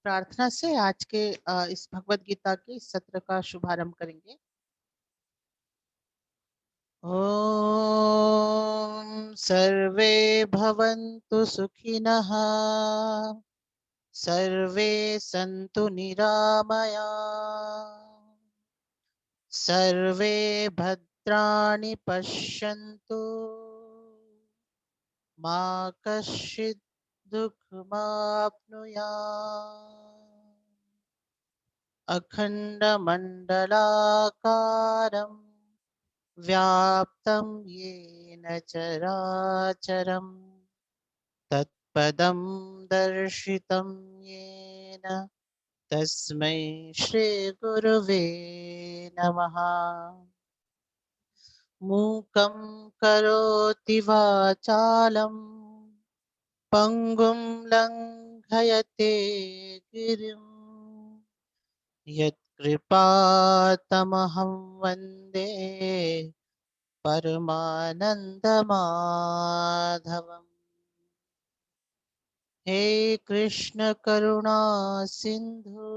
प्रार्थना से आज के इस भगवत गीता के इस सत्र का शुभारंभ करेंगे। ओम सर्वे भवन्तु सुखिनः, सर्वे सन्तु निरामया, सर्वे भद्राणि पश्यन्तु, मा कश्चित् दुःखमाप्नुयात्। अखण्डमण्डलाकारं व्याप्तं येन चराचरं तत्पदं दर्शितं येन तस्मै श्रीगुरुवे नमः। मूकं करोति वाचालं पङ्गुं लङ्घयते गिरिं यत्कृपातमहं वन्दे परमानन्दमाधवम्। हे कृष्ण करुणा सिंधु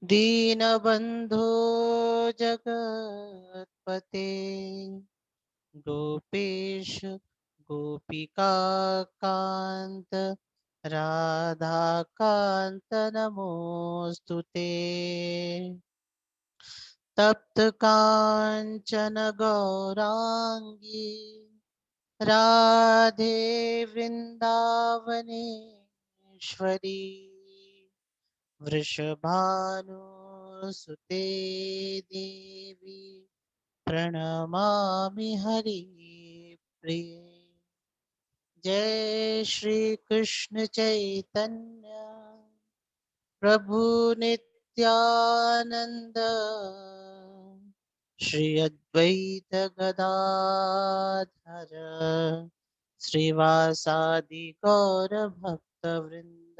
दीनबंधो जगत्पते, गोपेश गोपिका कांत राधा कांत नमोस्तुते। तप्त कांचन गौरांगी राधे वृंदावनेश्वरी, वृषभानुसुते देवी प्रणमामि हरिप्रिये। जय श्री कृष्ण चैतन्य प्रभु नित्यानंद, श्री अद्वैत गदाधर श्रीवासादि गौर भक्त वृंद।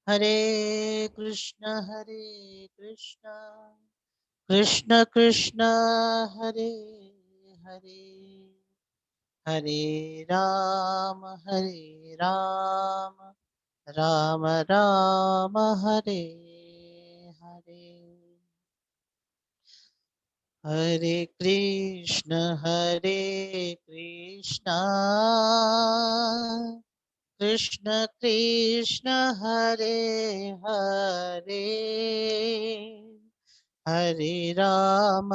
हरे कृष्ण कृष्ण कृष्ण हरे हरे, हरे राम राम राम हरे हरे। हरे कृष्ण कृष्ण कृष्ण हरे हरे, हरे राम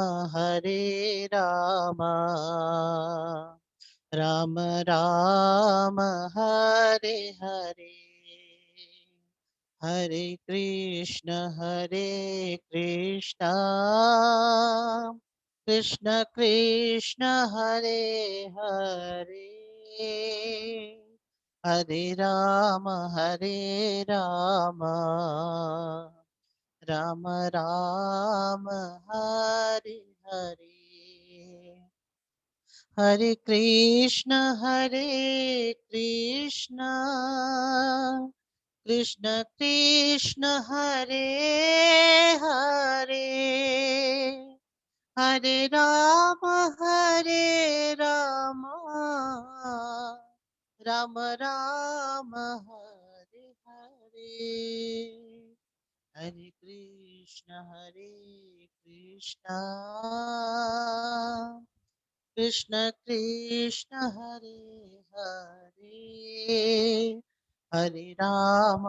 राम राम हरे हरे। हरे कृष्ण कृष्ण कृष्ण हरे हरे, हरे राम राम राम हरे हरे। हरे कृष्ण कृष्ण कृष्ण हरे हरे, हरे राम राम राम हरे हरे। हरे कृष्ण कृष्ण कृष्ण हरे हरे, हरे राम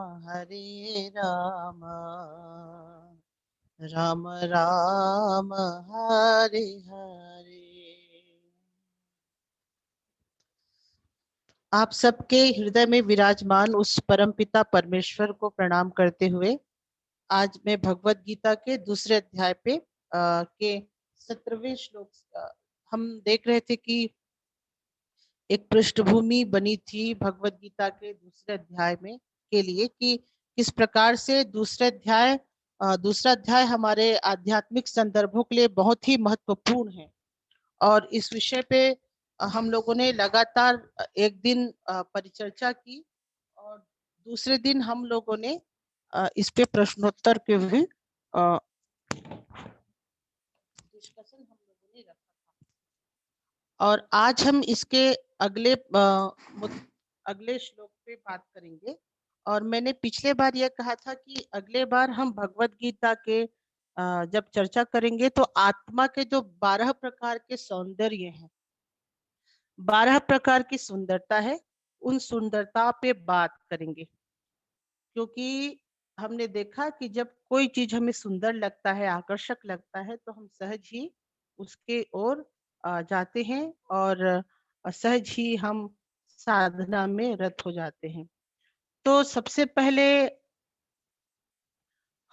राम राम हरे हरे। आप सबके हृदय में विराजमान उस परमपिता परमेश्वर को प्रणाम करते हुए आज मैं भगवत गीता के दूसरे अध्याय पे के 17वें श्लोक हम देख रहे थे कि एक पृष्ठभूमि बनी थी भगवत गीता के दूसरे अध्याय में के लिए कि किस प्रकार से दूसरा अध्याय हमारे आध्यात्मिक संदर्भों के लिए बहुत ही महत्वपूर्ण है। और इस विषय पे हम लोगों ने लगातार एक दिन परिचर्चा की और दूसरे दिन हम लोगों ने इस पे प्रश्नोत्तर के भी डिस्कशन हम लोगों ने रखा था। और आज हम इसके अगले श्लोक पे बात करेंगे और मैंने पिछले बार यह कहा था कि अगले बार हम भगवत गीता के जब चर्चा करेंगे तो आत्मा के जो 12 प्रकार के सौंदर्य हैं, 12 प्रकार की सुंदरता है, उन सुंदरता पे बात करेंगे। क्योंकि हमने देखा कि जब कोई चीज हमें सुंदर लगता है, आकर्षक लगता है, तो हम सहज ही उसके ओर जाते हैं और सहज ही हम साधना में रत हो जाते हैं। तो सबसे पहले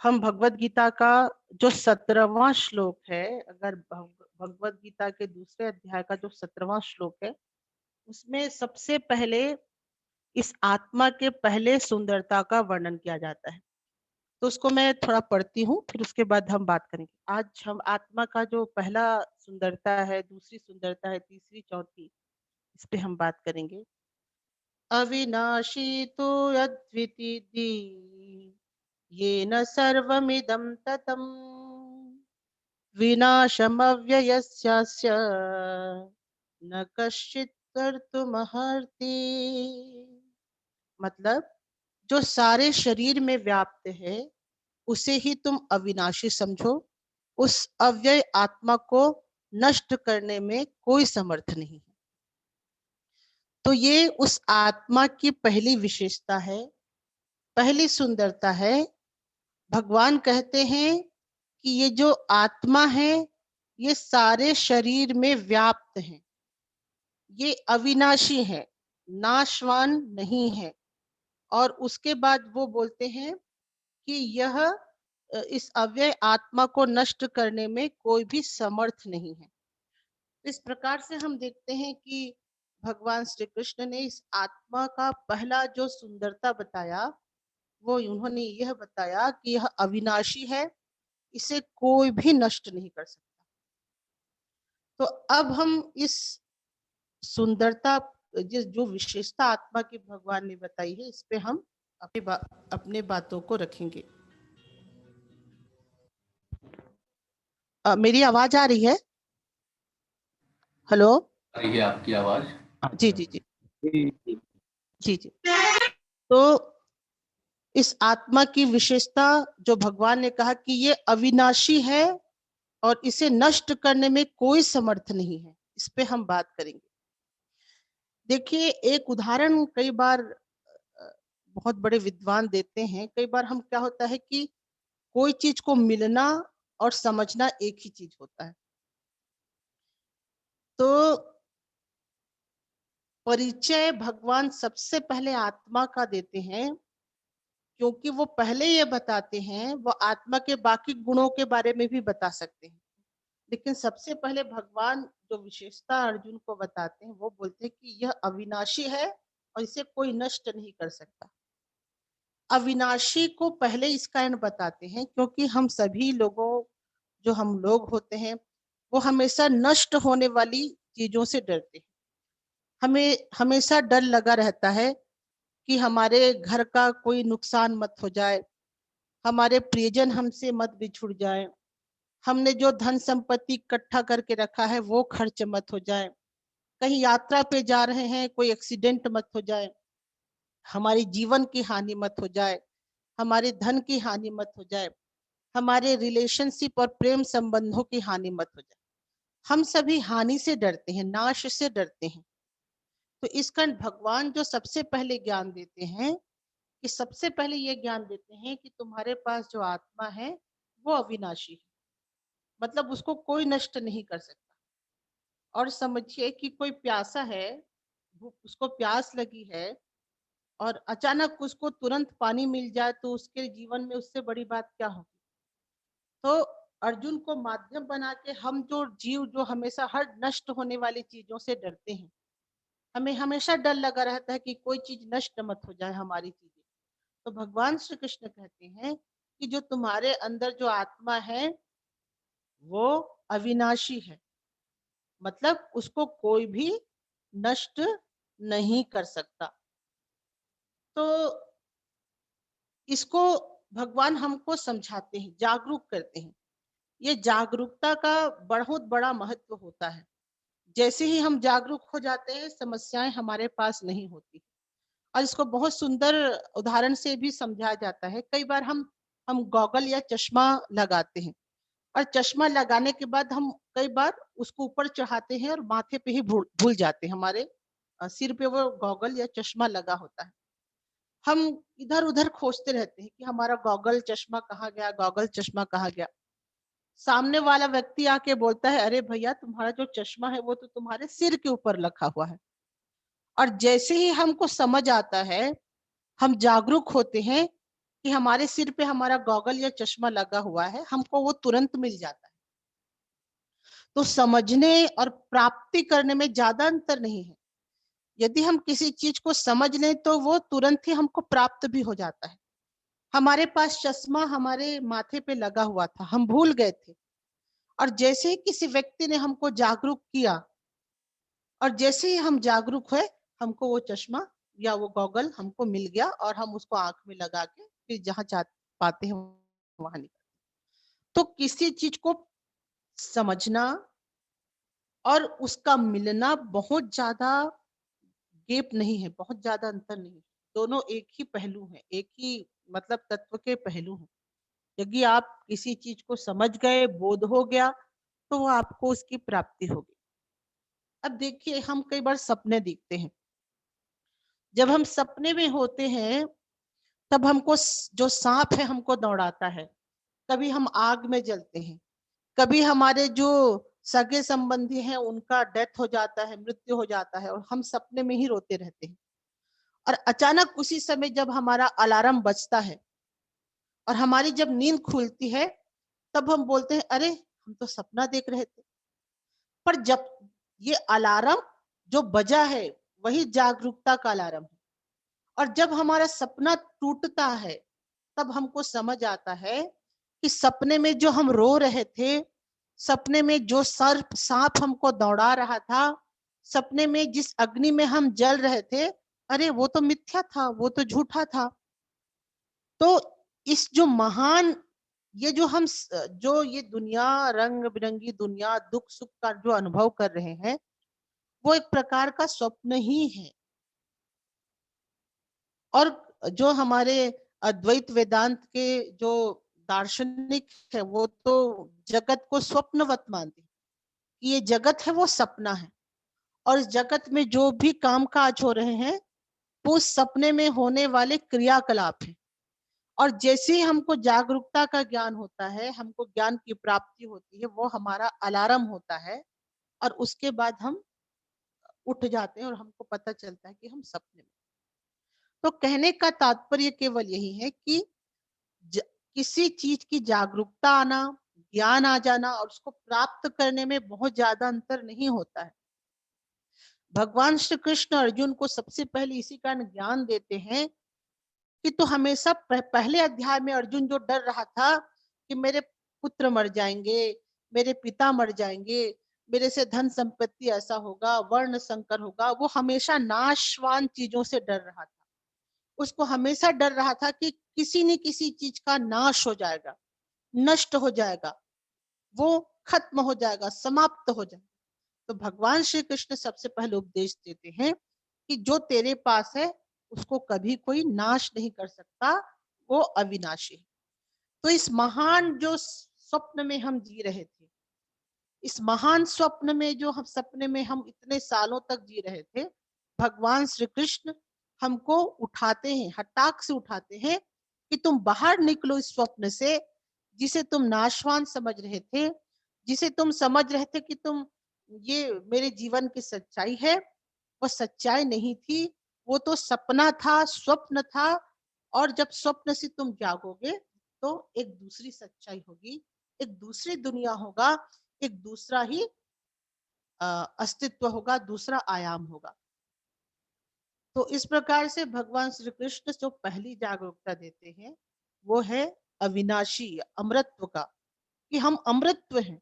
हम भगवत गीता का जो 17वां श्लोक है, अगर भगवत गीता के दूसरे अध्याय का जो 17वां श्लोक है, उसमें सबसे पहले इस आत्मा के पहले सुंदरता का वर्णन किया जाता है। तो उसको मैं थोड़ा पढ़ती हूँ, फिर उसके बाद हम बात करेंगे। आज हम आत्मा का जो पहला सुंदरता है, दूसरी सुंदरता है, तीसरी, चौथी, इस पे हम बात करेंगे। अविनाशी तो अद्वितीय येन सर्वमिदं ततम् विनाशमव्ययस्यास्य न कश्चित् कर्तुमर्हति। मतलब जो सारे शरीर में व्याप्त है, उसे ही तुम अविनाशी समझो। उस अव्यय आत्मा को नष्ट करने में कोई समर्थ नहीं है। तो ये उस आत्मा की पहली विशेषता है, पहली सुंदरता है। भगवान कहते हैं कि ये जो आत्मा है, ये सारे शरीर में व्याप्त है, ये अविनाशी है, नाशवान नहीं है। और उसके बाद वो बोलते हैं कि यह इस अव्यय आत्मा को नष्ट करने में कोई भी समर्थ नहीं है। इस प्रकार से हम देखते हैं कि भगवान श्री कृष्ण ने इस आत्मा का पहला जो सुंदरता बताया, वो उन्होंने यह बताया कि यह अविनाशी है, इसे कोई भी नष्ट नहीं कर सकता। तो अब हम इस सुंदरता, जिस जो विशेषता आत्मा की भगवान ने बताई है, इस पे हम अपने बातों को रखेंगे। मेरी आवाज आ रही है? हेलो? आ रही है आपकी आवाज? जी जी जी जी जी। तो इस आत्मा की विशेषता जो भगवान ने कहा कि ये अविनाशी है और इसे नष्ट करने में कोई समर्थ नहीं है, इस पे हम बात करेंगे। देखिए, एक उदाहरण कई बार बहुत बड़े विद्वान देते हैं। कई बार हम क्या होता है कि कोई चीज को मिलना और समझना एक ही चीज होता है। तो परिचय भगवान सबसे पहले आत्मा का देते हैं, क्योंकि वो पहले ये बताते हैं, वो आत्मा के बाकी गुणों के बारे में भी बता सकते हैं, लेकिन सबसे पहले भगवान जो विशेषता अर्जुन को बताते हैं, वो बोलते हैं कि यह अविनाशी है और इसे कोई नष्ट नहीं कर सकता। अविनाशी को पहले इस कारण बताते हैं क्योंकि हम सभी लोगों, जो हम लोग होते हैं, वो हमेशा नष्ट होने वाली चीजों से डरते हैं। हमें हमेशा डर लगा रहता है कि हमारे घर का कोई नुकसान मत हो जाए, हमारे प्रियजन हमसे मत बिछुड़ जाए, हमने जो धन संपत्ति इकट्ठा करके रखा है वो खर्च मत हो जाए, कहीं यात्रा पे जा रहे हैं कोई एक्सीडेंट मत हो जाए, हमारी जीवन की हानि मत हो जाए, हमारे धन की हानि मत हो जाए, हमारे रिलेशनशिप और प्रेम संबंधों की हानि मत हो जाए। हम सभी हानि से डरते हैं, नाश से डरते हैं। तो इस कारण भगवान जो सबसे पहले ज्ञान देते हैं, कि सबसे पहले ये ज्ञान देते हैं कि तुम्हारे पास जो आत्मा है वो अविनाशी है, मतलब उसको कोई नष्ट नहीं कर सकता। और समझिए कि कोई प्यासा है, उसको प्यास लगी है और अचानक उसको तुरंत पानी मिल जाए तो उसके जीवन में उससे बड़ी बात क्या होगी। तो अर्जुन को माध्यम बना के हम जो जीव, जो हमेशा हर नष्ट होने वाली चीजों से डरते हैं, हमें हमेशा डर लगा रहता है कि कोई चीज नष्ट मत हो जाए हमारी चीजें, तो भगवान श्री कृष्ण कहते हैं कि जो तुम्हारे अंदर जो आत्मा है वो अविनाशी है, मतलब उसको कोई भी नष्ट नहीं कर सकता। तो इसको भगवान हमको समझाते हैं, जागरूक करते हैं। ये जागरूकता का बहुत बड़ा महत्व होता है। जैसे ही हम जागरूक हो जाते हैं, समस्याएं हमारे पास नहीं होती। और इसको बहुत सुंदर उदाहरण से भी समझाया जाता है। कई बार हम गॉगल या चश्मा लगाते हैं और चश्मा लगाने के बाद हम कई बार उसको ऊपर चढ़ाते हैं और माथे पे ही भूल भूल जाते हैं, हमारे सिर पे वो गॉगल या चश्मा लगा होता है। हम इधर उधर खोजते रहते हैं कि हमारा गॉगल चश्मा कहाँ गया, गॉगल चश्मा कहाँ गया। सामने वाला व्यक्ति आके बोलता है, अरे भैया तुम्हारा जो चश्मा है वो तो तुम्हारे सिर के ऊपर रखा हुआ है। और जैसे ही हमको समझ आता है, हम जागरूक होते हैं कि हमारे सिर पे हमारा गॉगल या चश्मा लगा हुआ है, हमको वो तुरंत मिल जाता है। तो समझने और प्राप्ति करने में ज्यादा अंतर नहीं है। यदि हम किसी चीज को समझ लें तो वो तुरंत ही हमको प्राप्त भी हो जाता है। हमारे पास चश्मा हमारे माथे पे लगा हुआ था, हम भूल गए थे, और जैसे ही किसी व्यक्ति ने हमको जागरूक किया और जैसे ही हम जागरूक हुए, हमको वो चश्मा या वो गॉगल हमको मिल गया और हम उसको आंख में लगा के फिर जहाँ चाह पाते हैं वहां निकल। तो किसी चीज को समझना और उसका मिलना बहुत ज्यादा गैप नहीं है, बहुत ज्यादा अंतर नहीं है। दोनों एक ही पहलू है, एक ही मतलब तत्व के पहलू हैं। यदि आप किसी चीज को समझ गए, बोध हो गया, तो वो आपको उसकी प्राप्ति होगी। अब देखिए, हम कई बार सपने देखते हैं। जब हम सपने में होते हैं तब हमको जो सांप है हमको दौड़ाता है, कभी हम आग में जलते हैं, कभी हमारे जो सगे संबंधी हैं उनका डेथ हो जाता है, मृत्यु हो जाता है, और हम सपने में ही रोते रहते हैं। और अचानक उसी समय जब हमारा अलार्म बजता है और हमारी जब नींद खुलती है, तब हम बोलते हैं, अरे हम तो सपना देख रहे थे। पर जब ये अलार्म जो बजा है वही जागरूकता का अलार्म है। और जब हमारा सपना टूटता है, तब हमको समझ आता है कि सपने में जो हम रो रहे थे, सपने में जो सर्प सांप हमको दौड़ा रहा था, सपने में जिस अग्नि में हम जल रहे थे, अरे वो तो मिथ्या था, वो तो झूठा था। तो इस जो महान, ये जो हम जो ये दुनिया, रंग बिरंगी दुनिया, दुख सुख का जो अनुभव कर रहे हैं, वो एक प्रकार का स्वप्न ही है। और जो हमारे अद्वैत वेदांत के जो दार्शनिक है, वो तो जगत को स्वप्नवत मानते हैं कि ये जगत है वो सपना है, और इस जगत में जो भी काम काज हो रहे हैं वो सपने में होने वाले क्रियाकलाप है। और जैसे ही हमको जागरूकता का ज्ञान होता है, हमको ज्ञान की प्राप्ति होती है, वो हमारा अलार्म होता है, और उसके बाद हम उठ जाते हैं और हमको पता चलता है कि हम सपने में। तो कहने का तात्पर्य केवल यही है कि ज, किसी चीज की जागरूकता आना, ज्ञान आ जाना और उसको प्राप्त करने में बहुत ज्यादा अंतर नहीं होता है। भगवान श्री कृष्ण अर्जुन को सबसे पहले इसी कारण ज्ञान देते हैं कि तो हमेशा पहले अध्याय में अर्जुन जो डर रहा था कि मेरे पुत्र मर जाएंगे, मेरे पिता मर जाएंगे, मेरे से धन संपत्ति ऐसा होगा, वर्ण संकर होगा, वो हमेशा नाशवान चीजों से डर रहा था। उसको हमेशा डर रहा था कि किसी न किसी चीज का नाश हो जाएगा, नष्ट हो जाएगा, वो खत्म हो जाएगा, समाप्त हो जाएगा। तो भगवान श्री कृष्ण सबसे पहले उपदेश देते हैं कि जो तेरे पास है उसको कभी कोई नाश नहीं कर सकता, वो अविनाशी है। तो इस महान जो स्वप्न में हम जी रहे थे, इस महान स्वप्न में जो हम सपने में हम इतने सालों तक जी रहे थे, भगवान श्री कृष्ण हमको उठाते हैं, हटाक से उठाते हैं कि तुम बाहर निकलो इस स्वप्न से, जिसे तुम नाशवान समझ रहे थे, जिसे तुम समझ रहे थे कि तुम ये मेरे जीवन की सच्चाई है, वो सच्चाई नहीं थी, वो तो सपना था, स्वप्न था। और जब स्वप्न से तुम जागोगे तो एक दूसरी सच्चाई होगी, एक दूसरी दुनिया होगा, एक दूसरा ही अस्तित्व होगा, दूसरा आयाम होगा। तो इस प्रकार से भगवान श्री कृष्ण जो पहली जागरूकता देते हैं वो है अविनाशी अमृतत्व का, कि हम अमृतत्व हैं,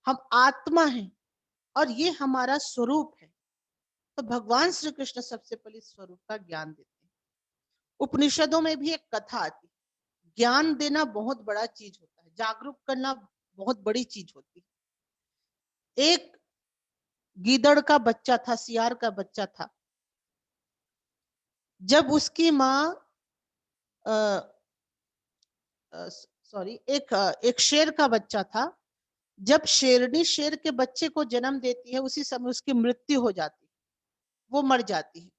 हम आत्मा हैं, और ये हमारा स्वरूप है। तो भगवान श्री कृष्ण सबसे पहले स्वरूप का ज्ञान देते हैं। उपनिषदों में भी एक कथा आती है, ज्ञान देना बहुत बड़ा चीज होता है, जागरूक करना बहुत बड़ी चीज होती है। एक गीदड़ का बच्चा था, सियार का बच्चा था, जब उसकी माँ सॉरी एक शेर का बच्चा था, जब शेरनी शेर के बच्चे को जन्म देती है उसी समय उसकी मृत्यु हो जाती है, वो मर जाती है।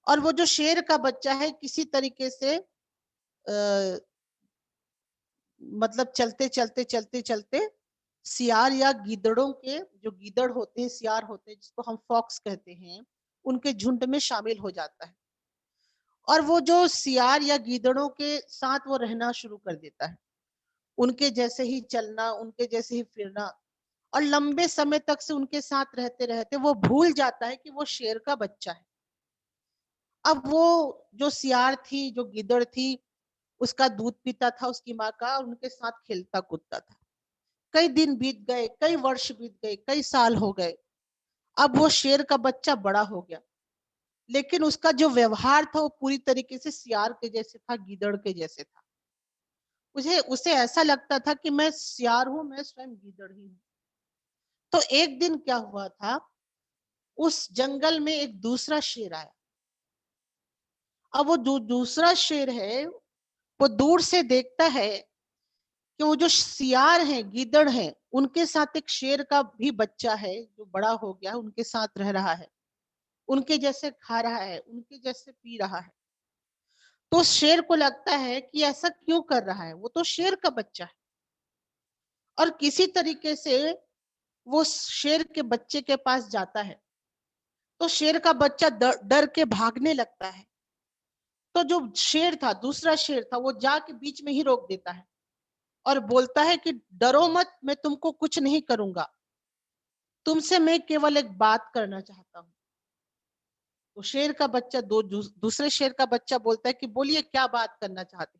और वो जो शेर का बच्चा है किसी तरीके से मतलब चलते चलते चलते चलते सियार या गीदड़ों के, जो गीदड़ होते हैं, सियार होते हैं जिसको हम फॉक्स कहते हैं, उनके झुंड में शामिल हो जाता है। और वो जो सियार या गीदड़ों के साथ वो रहना शुरू कर देता है, उनके जैसे ही चलना, उनके जैसे ही फिरना, और लंबे समय तक से उनके साथ रहते रहते वो भूल जाता है कि वो शेर का बच्चा है। अब वो जो सियार थी, जो गिदड़ थी, उसका दूध पीता था उसकी माँ का, और उनके साथ खेलता कूदता था। कई दिन बीत गए, कई वर्ष बीत गए, कई साल हो गए। अब वो शेर का बच्चा बड़ा हो गया, लेकिन उसका जो व्यवहार था वो पूरी तरीके से सियार के जैसे था, गिदड़ के जैसे था। उसे उसे ऐसा लगता था कि मैं सियार हूं, मैं स्वयं गिदड़ ही हूं। तो एक दिन क्या हुआ था, उस जंगल में एक दूसरा शेर आया। अब वो जो दूसरा शेर है, वो दूर से देखता है कि वो जो सियार हैं, गीदड़ हैं, उनके साथ एक शेर का भी बच्चा है जो बड़ा हो गया, उनके साथ रह रहा है, उनके जैसे खा रहा है, उनके जैसे पी रहा है। तो उस शेर को लगता है कि ऐसा क्यों कर रहा है, वो तो शेर का बच्चा है। और किसी तरीके से वो शेर के बच्चे के पास जाता है, तो शेर का बच्चा डर के भागने लगता है। तो जो शेर था, दूसरा शेर था, वो जाके बीच में ही रोक देता है और बोलता है कि डरो मत, मैं तुमको कुछ नहीं करूंगा, तुमसे मैं केवल एक बात करना चाहता हूँ। तो शेर का बच्चा दूसरे शेर का बच्चा बोलता है कि बोलिए क्या बात करना चाहते।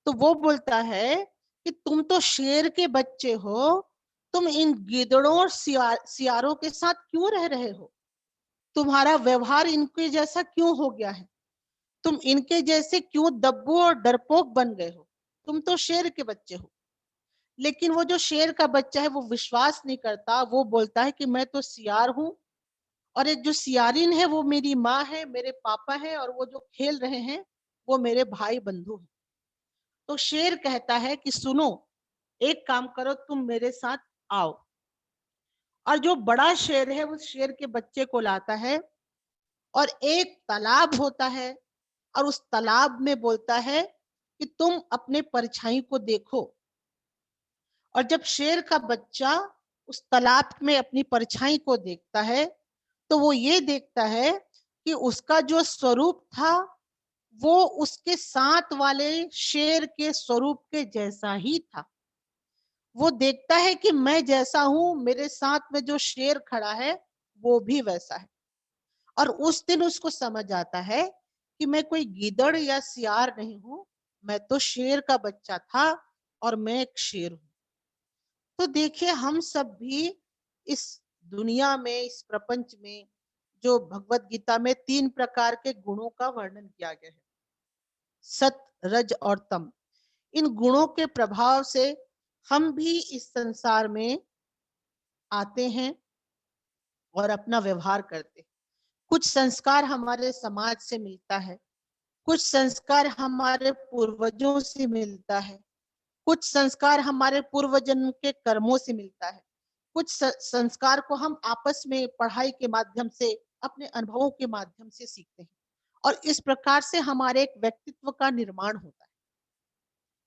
तो वो बोलता है कि तुम तो शेर के बच्चे हो, तुम इन गिदड़ों और सियारों के साथ क्यों रह रहे हो, तुम्हारा व्यवहार इनके जैसा क्यों हो गया है, तुम इनके जैसे क्यों दब्बू और डरपोक बन गए हो, तुम तो शेर के बच्चे हो। लेकिन वो जो शेर का बच्चा है वो विश्वास नहीं करता, वो बोलता है कि मैं तो सियार हूं, और एक जो सियारिन है वो मेरी माँ है, मेरे पापा है, और वो जो खेल रहे हैं वो मेरे भाई बंधु हैं। तो शेर कहता है कि सुनो, एक काम करो, तुम मेरे साथ आओ। और जो बड़ा शेर है उस शेर के बच्चे को लाता है, और एक तालाब होता है, और उस तालाब में बोलता है कि तुम अपने परछाई को देखो। और जब शेर का बच्चा उस तालाब में अपनी परछाई को देखता है, तो वो ये देखता है कि उसका जो स्वरूप था वो उसके साथ वाले शेर के स्वरूप के जैसा ही था। वो देखता है कि मैं जैसा हूं, मेरे साथ में जो शेर खड़ा है वो भी वैसा है। और उस दिन उसको समझ आता है कि मैं कोई गीदड़ या सियार नहीं हूं, मैं तो शेर का बच्चा था, और मैं एक शेर हूं। तो देखिए, हम सब भी इस दुनिया में, इस प्रपंच में, जो भगवत गीता में 3 प्रकार के गुणों का वर्णन किया गया है, सत, रज और तम, इन गुणों के प्रभाव से हम भी इस संसार में आते हैं और अपना व्यवहार करते हैं। कुछ संस्कार हमारे समाज से मिलता है, कुछ संस्कार हमारे पूर्वजों से मिलता है, कुछ संस्कार हमारे पूर्व जन्म के कर्मों से मिलता है, कुछ संस्कार को हम आपस में पढ़ाई के माध्यम से, अपने अनुभवों के माध्यम से सीखते हैं। और इस प्रकार से हमारे एक व्यक्तित्व का निर्माण होता है।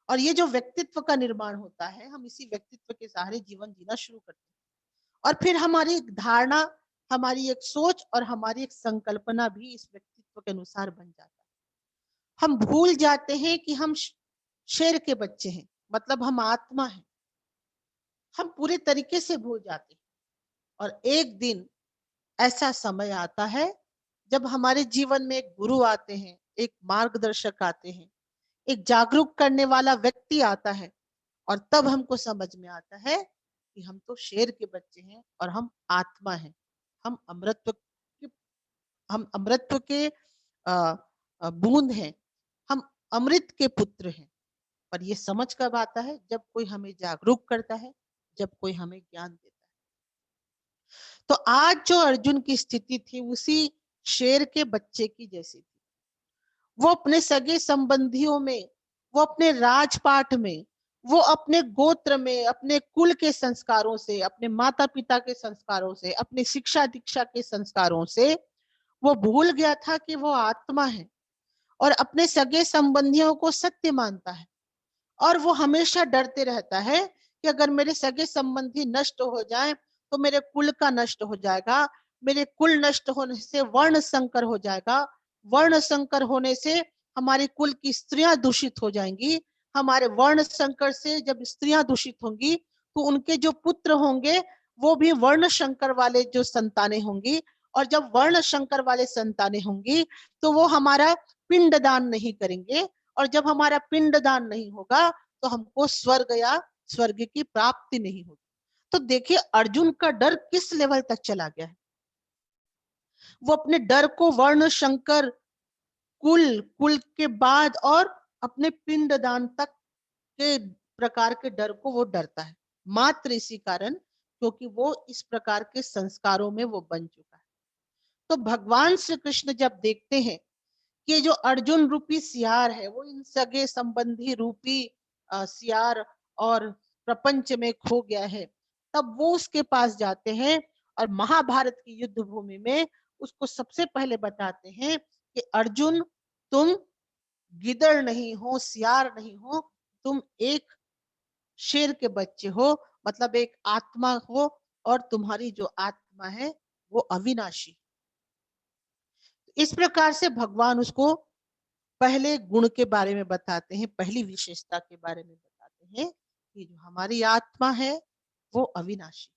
और ये जो व्यक्तित्व का निर्माण होता है, हम इसी व्यक्तित्व के सहारे जीवन जीना शुरू करते हैं। और फिर हमारी एक धारणा, हमारी एक सोच और हमारी एक संकल्पना भी इस व्यक्तित्व के अनुसार बन जाता है। हम भूल जाते हैं कि हम शेर के बच्चे हैं, मतलब हम आत्मा हैं। हम पूरे तरीके से भूल जाते हैं। और एक दिन ऐसा समय आता है जब हमारे जीवन में एक गुरु आते हैं, एक मार्गदर्शक आते हैं, एक जागरूक करने वाला व्यक्ति आता है, और तब हमको समझ में आता है कि हम तो शेर के बच्चे हैं और हम आत्मा हैं। हम अमृतत्व के, हम अमृतत्व के बूंद हैं, हम अमृत के पुत्र हैं। पर ये समझ कब आता है, जब कोई हमें जागरूक करता है, जब कोई हमें ज्ञान देता है। तो आज जो अर्जुन की स्थिति थी उसी शेर के बच्चे की जैसी थी। वो अपने सगे संबंधियों में, वो अपने राजपाट में, वो अपने गोत्र में, अपने कुल के संस्कारों से, अपने माता पिता के संस्कारों से, अपने शिक्षा दीक्षा के संस्कारों से वो भूल गया था कि वो आत्मा है और अपने सगे संबंधियों को सत्य मानता है। और वो हमेशा डरते रहता है कि अगर मेरे सगे संबंधी नष्ट हो जाए तो मेरे कुल का नष्ट हो जाएगा, मेरे कुल नष्ट होने से वर्ण संकर हो जाएगा, वर्ण संकर होने से हमारे कुल की स्त्रियां दूषित हो जाएंगी, हमारे वर्ण संकर से जब स्त्रियां दूषित होंगी तो उनके जो पुत्र होंगे वो भी वर्ण संकर वाले जो संतानें होंगी, और जब वर्ण संकर वाले संतानें होंगी तो वो हमारा पिंडदान नहीं करेंगे, और जब हमारा पिंडदान नहीं होगा तो हमको स्वर्ग या स्वर्ग की प्राप्ति नहीं होगी। तो देखिए अर्जुन का डर किस लेवल तक चला गया है। वो अपने डर को वर्ण शंकर, कुल, कुल के बाद और अपने पिंडदान तक के प्रकार के डर को वो डरता है, मात्र इसी कारण क्योंकि वो इस प्रकार के संस्कारों में वो बन चुका है। तो भगवान श्री कृष्ण जब देखते हैं कि जो अर्जुन रूपी सियार है वो इन सगे संबंधी रूपी सियार और प्रपंच में खो गया है, तब वो उसके पास जाते हैं और महाभारत की युद्ध भूमि में उसको सबसे पहले बताते हैं कि अर्जुन, तुम गिदड़ नहीं हो, सियार नहीं हो, तुम एक शेर के बच्चे हो, मतलब एक आत्मा हो, और तुम्हारी जो आत्मा है वो अविनाशी। इस प्रकार से भगवान उसको पहले गुण के बारे में बताते हैं, पहली विशेषता के बारे में बताते हैं कि जो हमारी आत्मा है वो अविनाशी।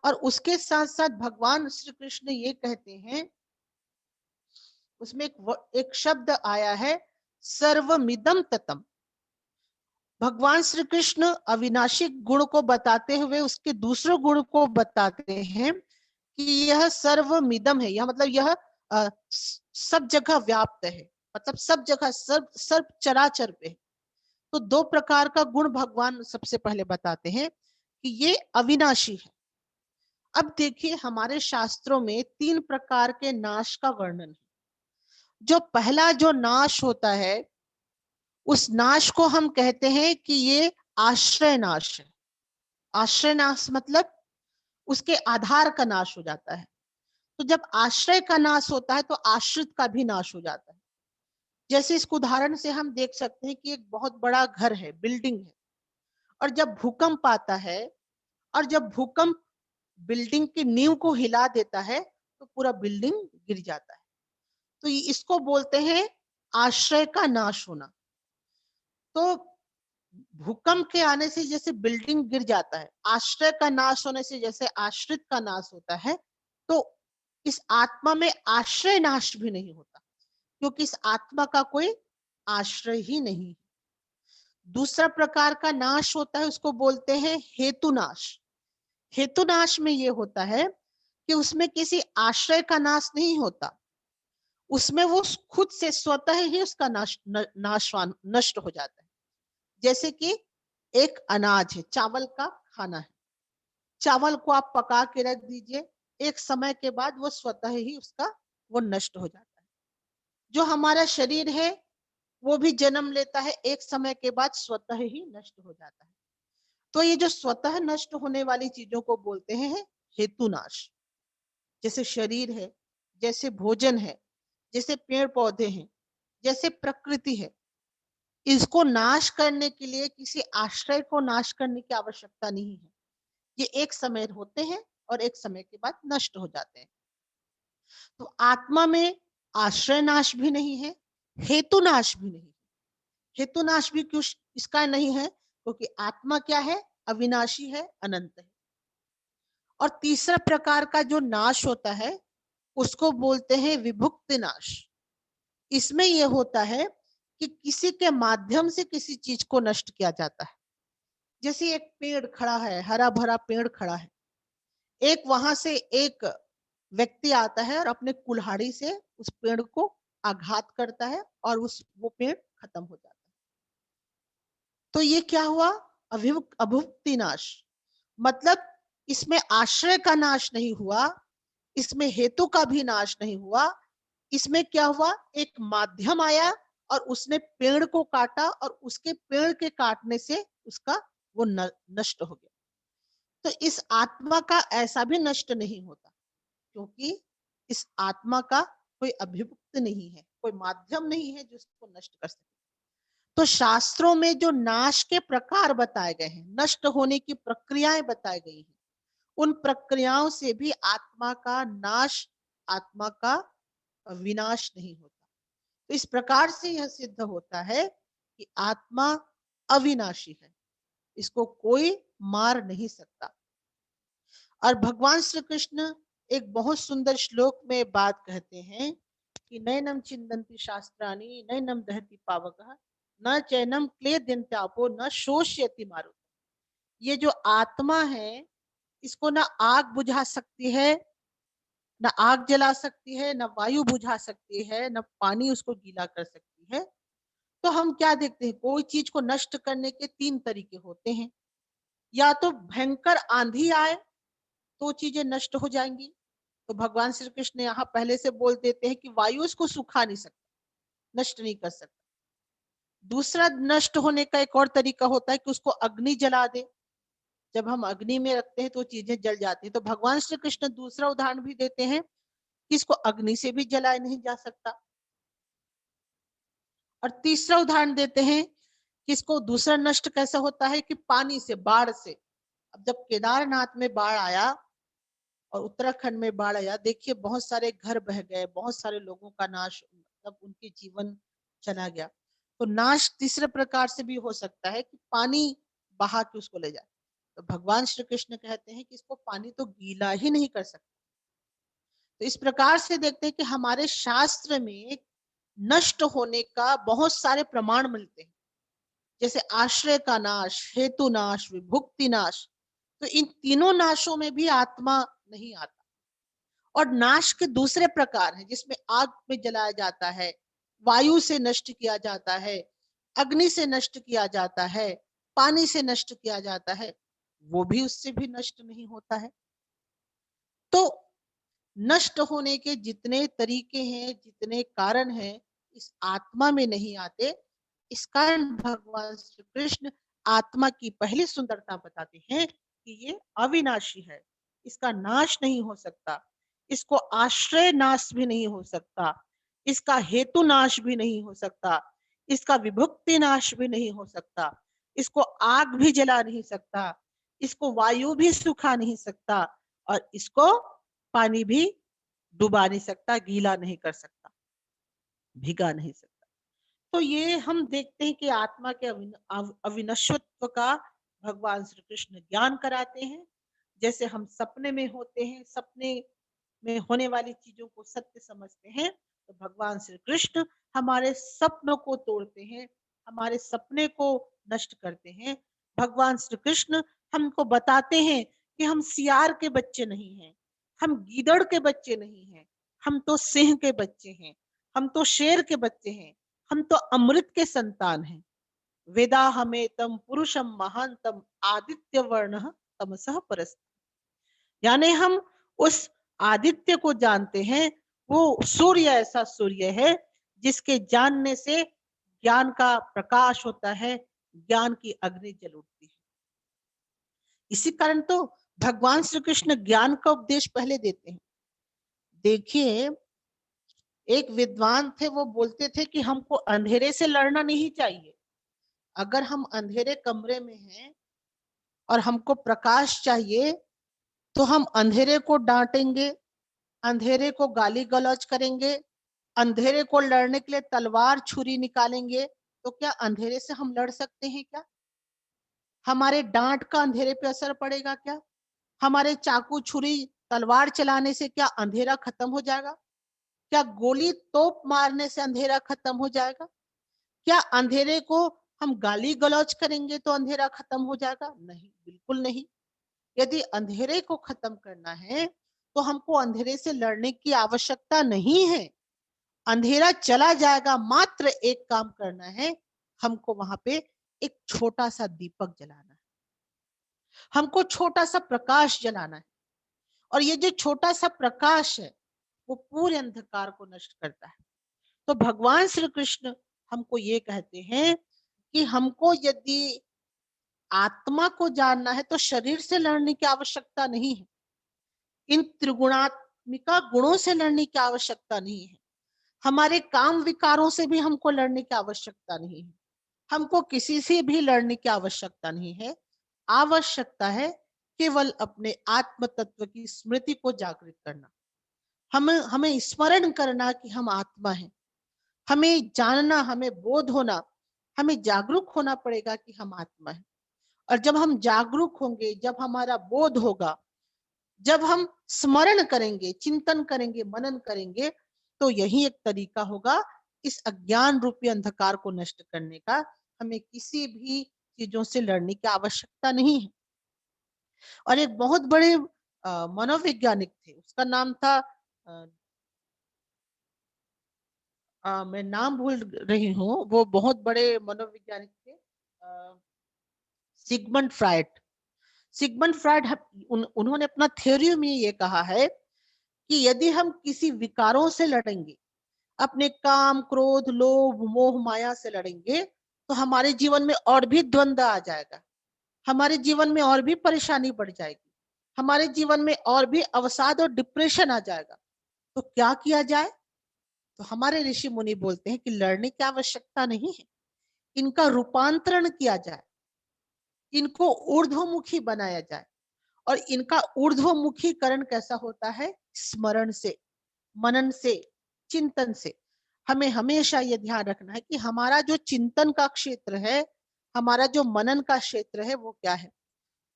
और उसके साथ साथ भगवान श्री कृष्ण ये कहते हैं, उसमें एक शब्द आया है सर्वमिदं ततम। भगवान श्री कृष्ण अविनाशी गुण को बताते हुए उसके दूसरे गुण को बताते हैं कि यह सर्वमिदम है, यह मतलब यह सब जगह व्याप्त है, मतलब सब जगह, सब सब चराचर पे है। तो दो प्रकार का गुण भगवान सबसे पहले बताते हैं कि ये अविनाशी है। अब देखिए हमारे शास्त्रों में तीन प्रकार के नाश का वर्णन है। जो पहला जो नाश होता है उस नाश को हम कहते हैं कि ये आश्रय नाश है। आश्रय नाश मतलब उसके आधार का नाश हो जाता है। तो जब आश्रय का नाश होता है तो आश्रित का भी नाश हो जाता है। जैसे इसको उदाहरण से हम देख सकते हैं कि एक बहुत बड़ा घर है, बिल्डिंग है, और जब भूकंप आता है और जब भूकंप बिल्डिंग की नींव को हिला देता है तो पूरा बिल्डिंग गिर जाता है। तो इसको बोलते हैं आश्रय का नाश होना। तो भूकंप के आने से जैसे बिल्डिंग गिर जाता है, आश्रय का नाश होने से जैसे आश्रित का नाश होता है, तो इस आत्मा में आश्रय नाश भी नहीं होता क्योंकि इस आत्मा का कोई आश्रय ही नहीं। दूसरा प्रकार का नाश होता है उसको बोलते हैं हेतु नाश। हेतु नाश में ये होता है कि उसमें किसी आश्रय का नाश नहीं होता, उसमें वो खुद से स्वतः ही उसका नाशवान नष्ट हो जाता है। जैसे कि एक अनाज है, चावल का खाना है, चावल को आप पका के रख दीजिए, एक समय के बाद वो स्वतः ही उसका वो नष्ट हो जाता है। जो हमारा शरीर है वो भी जन्म लेता है, एक समय के बाद स्वतः ही नष्ट हो जाता है। तो ये जो स्वतः नष्ट होने वाली चीजों को बोलते हैं हेतु नाश। जैसे शरीर है, जैसे भोजन है, जैसे पेड़ पौधे हैं, जैसे प्रकृति है, इसको नाश करने के लिए किसी आश्रय को नाश करने की आवश्यकता नहीं है। ये एक समय होते हैं और एक समय के बाद नष्ट हो जाते हैं। तो आत्मा में आश्रय नाश भी नहीं है, हेतु नाश भी नहीं है। हेतु नाश भी क्यों इसका नहीं है? क्योंकि आत्मा क्या है? अविनाशी है, अनंत है। और तीसरा प्रकार का जो नाश होता है उसको बोलते हैं विभुक्ति नाश। इसमें यह होता है कि किसी के माध्यम से किसी चीज को नष्ट किया जाता है। जैसे एक पेड़ खड़ा है, हरा भरा पेड़ खड़ा है, एक वहां से एक व्यक्ति आता है और अपने कुल्हाड़ी से उस पेड़ को आघात करता है और वो पेड़ खत्म हो जाता है। तो ये क्या हुआ? अभुक्ति नाश। मतलब इसमें आश्रय का नाश नहीं हुआ, इसमें हेतु का भी नाश नहीं हुआ, इसमें क्या हुआ, एक माध्यम आया और उसने पेड़ को काटा और उसके पेड़ के काटने से उसका वो नष्ट हो गया। तो इस आत्मा का ऐसा भी नष्ट नहीं होता, क्योंकि इस आत्मा का कोई अभिव्यक्त नहीं है, कोई माध्यम नहीं है जिसको नष्ट कर सके। तो शास्त्रों में जो नाश के प्रकार बताए गए हैं, नष्ट होने की प्रक्रियाएं बताई गई हैं, उन प्रक्रियाओं से भी आत्मा का नाश, आत्मा का विनाश नहीं होता। तो इस प्रकार से यह सिद्ध होता है कि आत्मा अविनाशी है, इसको कोई मार नहीं सकता। और भगवान श्री कृष्ण एक बहुत सुंदर श्लोक में बात कहते हैं कि नैनम चिंदन्ति शास्त्राणि नैनम दहति पावकः न चैनम क्लेद्यन्त्यापो न शोष्यति मारुतः। ये जो आत्मा है, इसको ना आग बुझा सकती है, न आग जला सकती है, न वायु बुझा सकती है, न पानी उसको गीला कर सकती है। तो हम क्या देखते हैं, कोई चीज को नष्ट करने के तीन तरीके होते हैं। या तो भयंकर आंधी आए तो चीजें नष्ट हो जाएंगी, तो भगवान श्री कृष्ण यहाँ पहले से बोल देते हैं कि वायु इसको सुखा नहीं सकता, नष्ट नहीं कर सकता। दूसरा नष्ट होने का एक और तरीका होता है कि उसको अग्नि जला दे, जब हम अग्नि में रखते हैं तो चीजें जल जाती है। तो भगवान श्री कृष्ण दूसरा उदाहरण भी देते हैं कि इसको अग्नि से भी जलाया नहीं जा सकता। और तीसरा उदाहरण देते हैं कि इसको दूसरा नष्ट कैसा होता है कि पानी से, बाढ़ से। अब जब केदारनाथ में बाढ़ आया और उत्तराखंड में बाढ़ आया, देखिए बहुत सारे घर बह गए, बहुत सारे लोगों का नाश, मतलब उनके जीवन चला गया। तो नाश तीसरे प्रकार से भी हो सकता है कि पानी बहा के उसको ले जाए। तो भगवान श्री कृष्ण कहते हैं कि इसको पानी तो गीला ही नहीं कर सकता। तो इस प्रकार से देखते हैं कि हमारे शास्त्र में नष्ट होने का बहुत सारे प्रमाण मिलते हैं, जैसे आश्रय का नाश, हेतु नाश, विभुक्ति नाश। तो इन तीनों नाशों में भी आत्मा नहीं आता। और नाश के दूसरे प्रकार हैं जिसमें आग में जलाया जाता है, वायु से नष्ट किया जाता है, अग्नि से नष्ट किया जाता है, पानी से नष्ट किया जाता है, वो भी उससे भी नष्ट नहीं होता है। तो नष्ट होने के जितने तरीके हैं, जितने कारण हैं, इस आत्मा में नहीं आते। इस कारण भगवान श्री कृष्ण आत्मा की पहली सुंदरता बताते हैं कि ये अविनाशी है, इसका नाश नहीं हो सकता, इसको आश्रय नाश भी नहीं हो सकता, इसका हेतु नाश भी नहीं हो सकता, इसका विभक्ति नाश भी नहीं हो सकता, इसको आग भी जला नहीं सकता, इसको वायु भी सुखा नहीं सकता, और इसको पानी भी डुबा नहीं सकता, गीला नहीं कर सकता, भिगा नहीं सकता। तो ये हम देखते हैं कि आत्मा के अविनश्वत्व का भगवान श्री कृष्ण ज्ञान कराते हैं। जैसे हम सपने में होते हैं, सपने में होने वाली चीजों को सत्य समझते हैं, तो भगवान श्री कृष्ण हमारे सपनों को तोड़ते हैं, हमारे सपने को नष्ट करते हैं। भगवान श्री कृष्ण हमको बताते हैं कि हम सियार के बच्चे नहीं हैं, हम गीदड़ के बच्चे नहीं हैं, हम तो सिंह के बच्चे हैं, हम तो शेर के बच्चे हैं, हम तो अमृत के संतान हैं। वेदा हमें तम पुरुषम महानतम आदित्य वर्ण तमसः परस्त। यानी हम उस आदित्य को जानते हैं, वो सूर्य ऐसा सूर्य है जिसके जानने से ज्ञान का प्रकाश होता है, ज्ञान की अग्नि जल उठती है। इसी कारण तो भगवान श्री कृष्ण ज्ञान का उपदेश पहले देते हैं। देखिए, एक विद्वान थे, वो बोलते थे कि हमको अंधेरे से लड़ना नहीं चाहिए। अगर हम अंधेरे कमरे में हैं और हमको प्रकाश चाहिए, तो हम अंधेरे को डांटेंगे, अंधेरे को गाली गलौज करेंगे, अंधेरे को लड़ने के लिए तलवार छुरी निकालेंगे। तो क्या अंधेरे से हम लड़ सकते हैं क्या? हमारे डांट का अंधेरे पे असर पड़ेगा क्या? हमारे चाकू छुरी तलवार चलाने से क्या अंधेरा खत्म हो जाएगा? क्या गोली तोप मारने से अंधेरा खत्म हो जाएगा? क्या अंधेरे को हम गाली गलौज करेंगे तो अंधेरा खत्म हो जाएगा? नहीं, बिल्कुल नहीं। यदि अंधेरे को खत्म करना है तो हमको अंधेरे से लड़ने की आवश्यकता नहीं है। अंधेरा चला जाएगा, मात्र एक काम करना है, हमको वहां पे एक छोटा सा दीपक जलाना है, हमको छोटा सा प्रकाश जलाना है। और ये जो छोटा सा प्रकाश है, वो पूरे अंधकार को नष्ट करता है। तो भगवान श्री कृष्ण हमको ये कहते हैं कि हमको यदि आत्मा को जानना है तो शरीर से लड़ने की आवश्यकता नहीं है, इन त्रिगुणात्मिका गुणों से लड़ने की आवश्यकता नहीं है, हमारे काम विकारों से भी हमको लड़ने की आवश्यकता नहीं है, हमको किसी से भी लड़ने की आवश्यकता नहीं है। आवश्यकता है केवल अपने आत्म तत्व की स्मृति को जागृत करना। हमें हमें स्मरण करना कि हम आत्मा हैं, हमें जानना, हमें बोध होना, हमें जागरूक होना पड़ेगा कि हम आत्मा हैं। और जब हम जागरूक होंगे, जब हमारा बोध होगा, जब हम स्मरण करेंगे, चिंतन करेंगे, मनन करेंगे, तो यही एक तरीका होगा इस अज्ञान रूपी अंधकार को नष्ट करने का। हमें किसी भी चीजों से लड़ने की आवश्यकता नहीं है। और एक बहुत बड़े मनोवैज्ञानिक थे, उसका नाम था मैं नाम भूल रही हूँ, वो बहुत बड़े मनोवैज्ञानिक थे, सिगमंड फ्राइड। सिगमंड फ्राइड उन्होंने अपना थ्योरी में ये कहा है कि यदि हम किसी विकारों से लड़ेंगे, अपने काम, क्रोध, लोभ, मोह, माया से लड़ेंगे, तो हमारे जीवन में और भी द्वंद्व आ जाएगा, हमारे जीवन में और भी परेशानी बढ़ जाएगी, हमारे जीवन में और भी अवसाद और डिप्रेशन आ जाएगा। तो क्या किया जाए? तो हमारे ऋषि मुनि बोलते हैं कि लड़ने की आवश्यकता नहीं है, इनका रूपांतरण किया जाए, इनको ऊर्ध्वमुखी बनाया जाए। और इनका ऊर्ध्वमुखीकरण कैसा होता है? स्मरण से, मनन से, चिंतन से। हमें हमेशा ये ध्यान रखना है कि हमारा जो चिंतन का क्षेत्र है, हमारा जो मनन का क्षेत्र है, वो क्या है।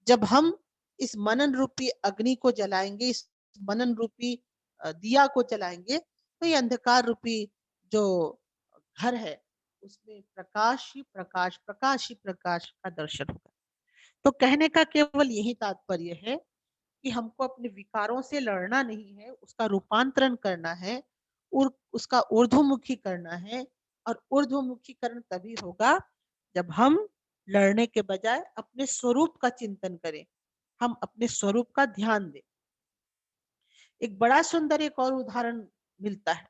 जब हम इस मनन रूपी अग्नि को जलाएंगे, इस मनन रूपी दिया को जलाएंगे, तो ये अंधकार रूपी जो घर है, उसमें प्रकाश ही प्रकाश, प्रकाश ही प्रकाश का दर्शन होगा। तो कहने का केवल यही तात्पर्य है कि हमको अपने विकारों से लड़ना नहीं है, उसका रूपांतरण करना है और उसका ऊर्ध्वमुखी करना है। और ऊर्ध्वमुखीकरण तभी होगा जब हम लड़ने के बजाय अपने स्वरूप का चिंतन करें, हम अपने स्वरूप का ध्यान दें। एक बड़ा सुंदर एक और उदाहरण मिलता है।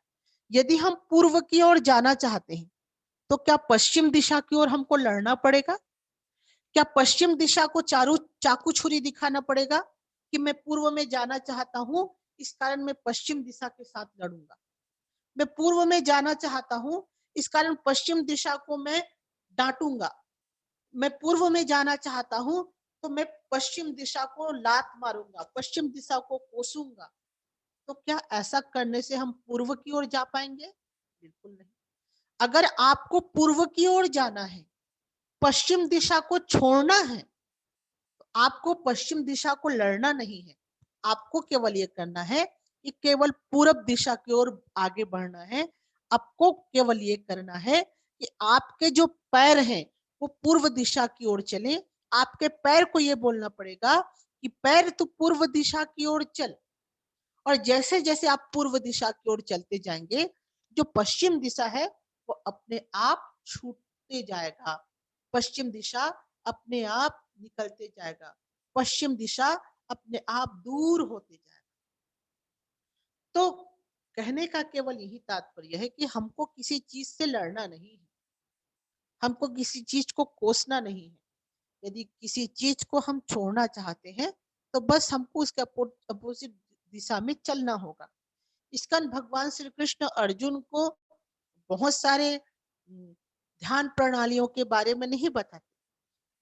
यदि हम पूर्व की ओर जाना चाहते हैं, तो क्या पश्चिम दिशा की ओर हमको लड़ना पड़ेगा? क्या पश्चिम दिशा को चाकू छुरी दिखाना पड़ेगा कि मैं पूर्व में जाना चाहता हूं, इस कारण मैं पश्चिम दिशा के साथ लड़ूंगा? मैं पूर्व में जाना चाहता हूं, इस कारण पश्चिम दिशा को मैं डांटूंगा। मैं पूर्व में जाना चाहता हूं, तो मैं पश्चिम दिशा को लात मारूंगा, पश्चिम दिशा को कोसूंगा। तो क्या ऐसा करने से हम पूर्व की ओर जा पाएंगे? बिल्कुल नहीं। अगर आपको पूर्व की ओर जाना है, पश्चिम दिशा को छोड़ना है, तो आपको पश्चिम दिशा को लड़ना नहीं है, आपको केवल ये करना है कि केवल पूरब दिशा की ओर आगे बढ़ना है। आपको केवल ये करना है कि आपके जो पैर हैं वो पूर्व दिशा की ओर चलें। आपके पैर को ये बोलना पड़ेगा कि पैर तू पूर्व दिशा की ओर चल। और जैसे जैसे आप पूर्व दिशा की ओर चलते जाएंगे, जो पश्चिम दिशा है वो अपने आप छूटते जाएगा, पश्चिम दिशा अपने आप निकलते जाएगा, पश्चिम दिशा अपने आप दूर होते जाएगा। तो कहने का केवल यही तात्पर्य है कि हमको किसी चीज से लड़ना नहीं है, हमको किसी चीज को कोसना नहीं है। यदि किसी चीज को हम छोड़ना चाहते हैं, तो बस हमको उसके अपोजिट दिशा में चलना होगा। इसका भगवान श्री कृष्ण अर्जुन को बहुत सारे ध्यान प्रणालियों के बारे में नहीं बताते।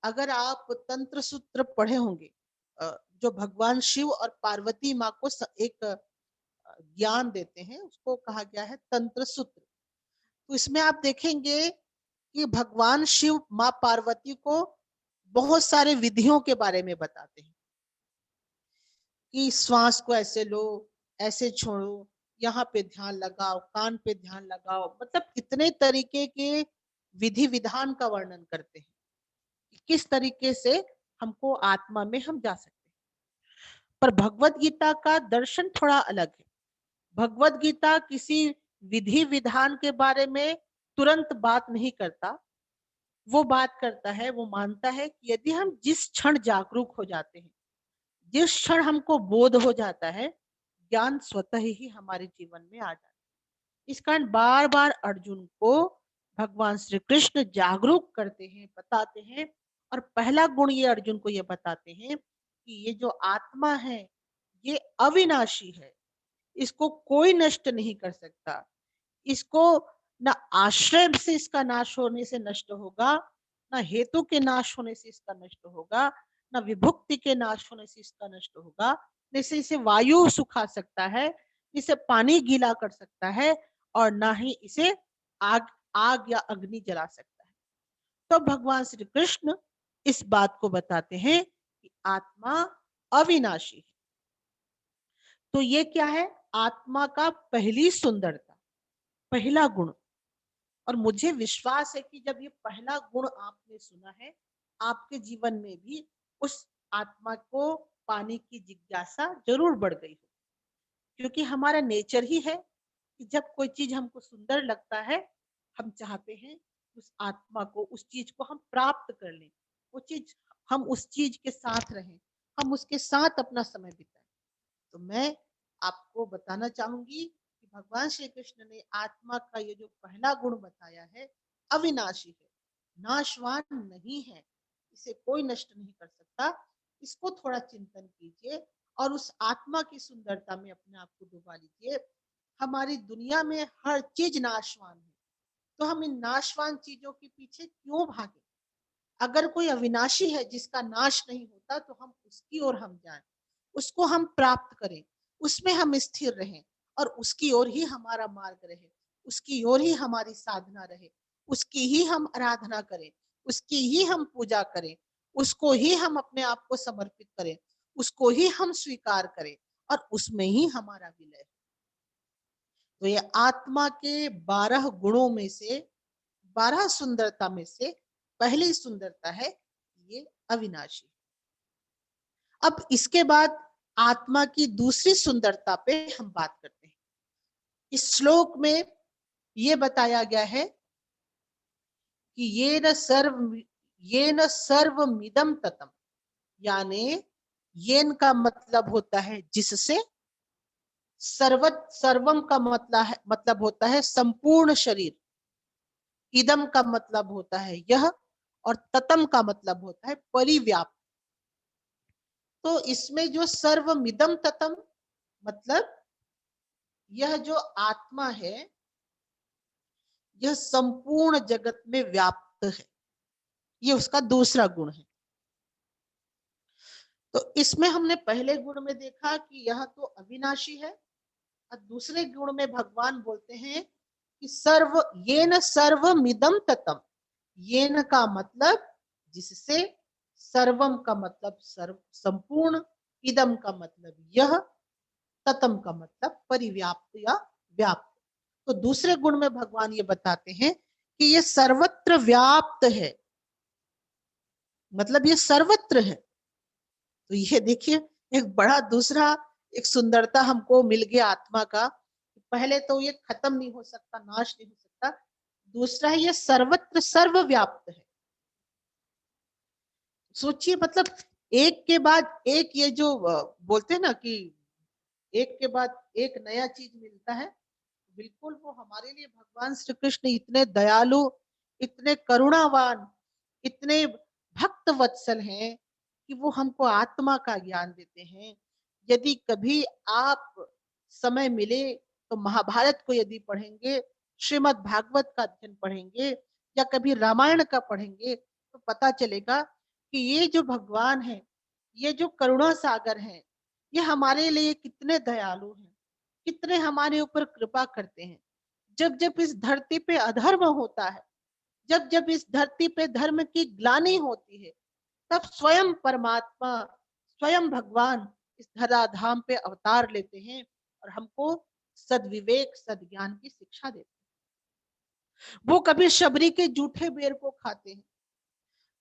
अगर आप तंत्र सूत्र पढ़े होंगे, जो भगवान शिव और पार्वती माँ को एक ज्ञान देते हैं, उसको कहा गया है तंत्र सूत्र। तो इसमें आप देखेंगे कि भगवान शिव माँ पार्वती को बहुत सारे विधियों के बारे में बताते हैं कि श्वास को ऐसे लो, ऐसे छोड़ो, यहाँ पे ध्यान लगाओ, कान पे ध्यान लगाओ। मतलब इतने तरीके के विधि विधान का वर्णन करते हैं कि किस तरीके से हमको आत्मा में हम जा सकते हैं। पर भगवत गीता का दर्शन थोड़ा अलग है। भगवत गीता किसी विधि विधान के बारे में तुरंत बात नहीं करता। वो बात करता है, वो मानता है कि यदि हम जिस क्षण जागरूक हो जाते हैं, जिस क्षण हमको बोध हो जाता है, ज्ञान स्वतः ही हमारे जीवन में आ जाता है। इस कारण बार बार अर्जुन को भगवान श्री कृष्ण जागरूक करते हैं, बताते हैं। और पहला गुण ये अर्जुन को ये बताते हैं कि ये जो आत्मा है ये अविनाशी है, इसको कोई नष्ट नहीं कर सकता। इसको न आश्रय से इसका नाश होने से नष्ट होगा, न हेतु के नाश होने से इसका नष्ट होगा, न विभुक्ति के नाश होने से इसका नष्ट होगा। जैसे इसे वायु सुखा सकता है, इसे पानी गीला कर सकता है, और ना ही इसे आग आग या अग्नि जला सकता है। तो भगवान श्री कृष्ण इस बात को बताते हैं कि आत्मा अविनाशी है। तो ये क्या है? आत्मा का पहली सुंदरता, पहला गुण। और मुझे विश्वास है कि जब ये पहला गुण आपने सुना है, आपके जीवन में भी उस आत्मा को पाने की जिज्ञासा जरूर बढ़ गई हो। क्योंकि हमारा नेचर ही है कि जब कोई चीज हमको सुंदर लगता है, हम चाहते हैं उस आत्मा को, उस चीज को हम प्राप्त कर लें, वो चीज, हम उस चीज के साथ रहें, हम उसके साथ अपना समय बिताएं। तो मैं आपको बताना चाहूंगी कि भगवान श्री कृष्ण ने आत्मा का ये जो पहला गुण बताया है, अविनाशी है, नाशवान नहीं है, इसे कोई नष्ट नहीं कर सकता। इसको थोड़ा चिंतन कीजिए और उस आत्मा की सुंदरता में अपने आप को डुबा लीजिए। हमारी दुनिया में हर चीज नाशवान है, तो हम इन नाशवान चीजों के पीछे क्यों भागे? अगर कोई अविनाशी है जिसका नाश नहीं होता, तो हम उसकी ओर हम जाएं, उसको हम प्राप्त करें, उसमें हम स्थिर रहें, और उसकी ओर ही हमारा मार्ग रहे, उसकी ओर ही हमारी साधना रहे, उसकी ही हम आराधना करें, उसकी ही हम पूजा करें, उसको ही हम अपने आप को समर्पित करें, उसको ही हम स्वीकार करें, और उसमें ही हमारा विलय। तो ये आत्मा के 12 गुणों में से, 12 सुंदरता में से पहली सुंदरता है ये अविनाशी। अब इसके बाद आत्मा की दूसरी सुंदरता पे हम बात करते हैं। इस श्लोक में ये बताया गया है कि ये न सर्वमिदं ततम, यानी येन का मतलब होता है जिससे, सर्वम का मतलब होता है संपूर्ण शरीर, इदम का मतलब होता है यह, और ततम का मतलब होता है परिव्याप्त। तो इसमें जो सर्वमिदम ततम, मतलब यह जो आत्मा है यह संपूर्ण जगत में व्याप्त है, ये उसका दूसरा गुण है। तो इसमें हमने पहले गुण में देखा कि यह तो अविनाशी है, और दूसरे गुण में भगवान बोलते हैं कि येन सर्वमिदं ततम, येन का मतलब जिससे, सर्वम का मतलब सर्व संपूर्ण, इदम का मतलब यह, ततम का मतलब परिव्याप्त या व्याप्त। तो दूसरे गुण में भगवान ये बताते हैं कि ये सर्वत्र व्याप्त है, मतलब ये सर्वत्र है। तो ये देखिए एक बड़ा दूसरा एक सुंदरता हमको मिल गया आत्मा का। पहले तो ये खत्म नहीं हो सकता, नाश नहीं हो सकता। दूसरा है ये सर्वत्र सर्वव्याप्त है। सोचिए, मतलब एक के बाद एक, ये जो बोलते हैं ना कि एक के बाद एक नया चीज मिलता है, बिल्कुल वो हमारे लिए भगवान श्री कृष्ण इतने दयालु, इतने करुणावान, इतने भक्त वत्सल हैं कि वो हमको आत्मा का ज्ञान देते हैं। यदि कभी आप समय मिले तो महाभारत को यदि पढ़ेंगे, श्रीमद् भागवत का अध्ययन पढ़ेंगे, या कभी रामायण का पढ़ेंगे, तो पता चलेगा कि ये जो भगवान है, ये जो करुणा सागर है, ये हमारे लिए कितने दयालु हैं, कितने हमारे ऊपर कृपा करते हैं। जब जब इस धरती पे अधर्म होता है, जब जब इस धरती पे धर्म की ग्लानि होती है, तब स्वयं परमात्मा, स्वयं भगवान इस धराधाम पे अवतार लेते हैं और हमको सद्विवेक सद्ज्ञान की शिक्षा देते हैं। वो कभी शबरी के जूठे बेर को खाते हैं,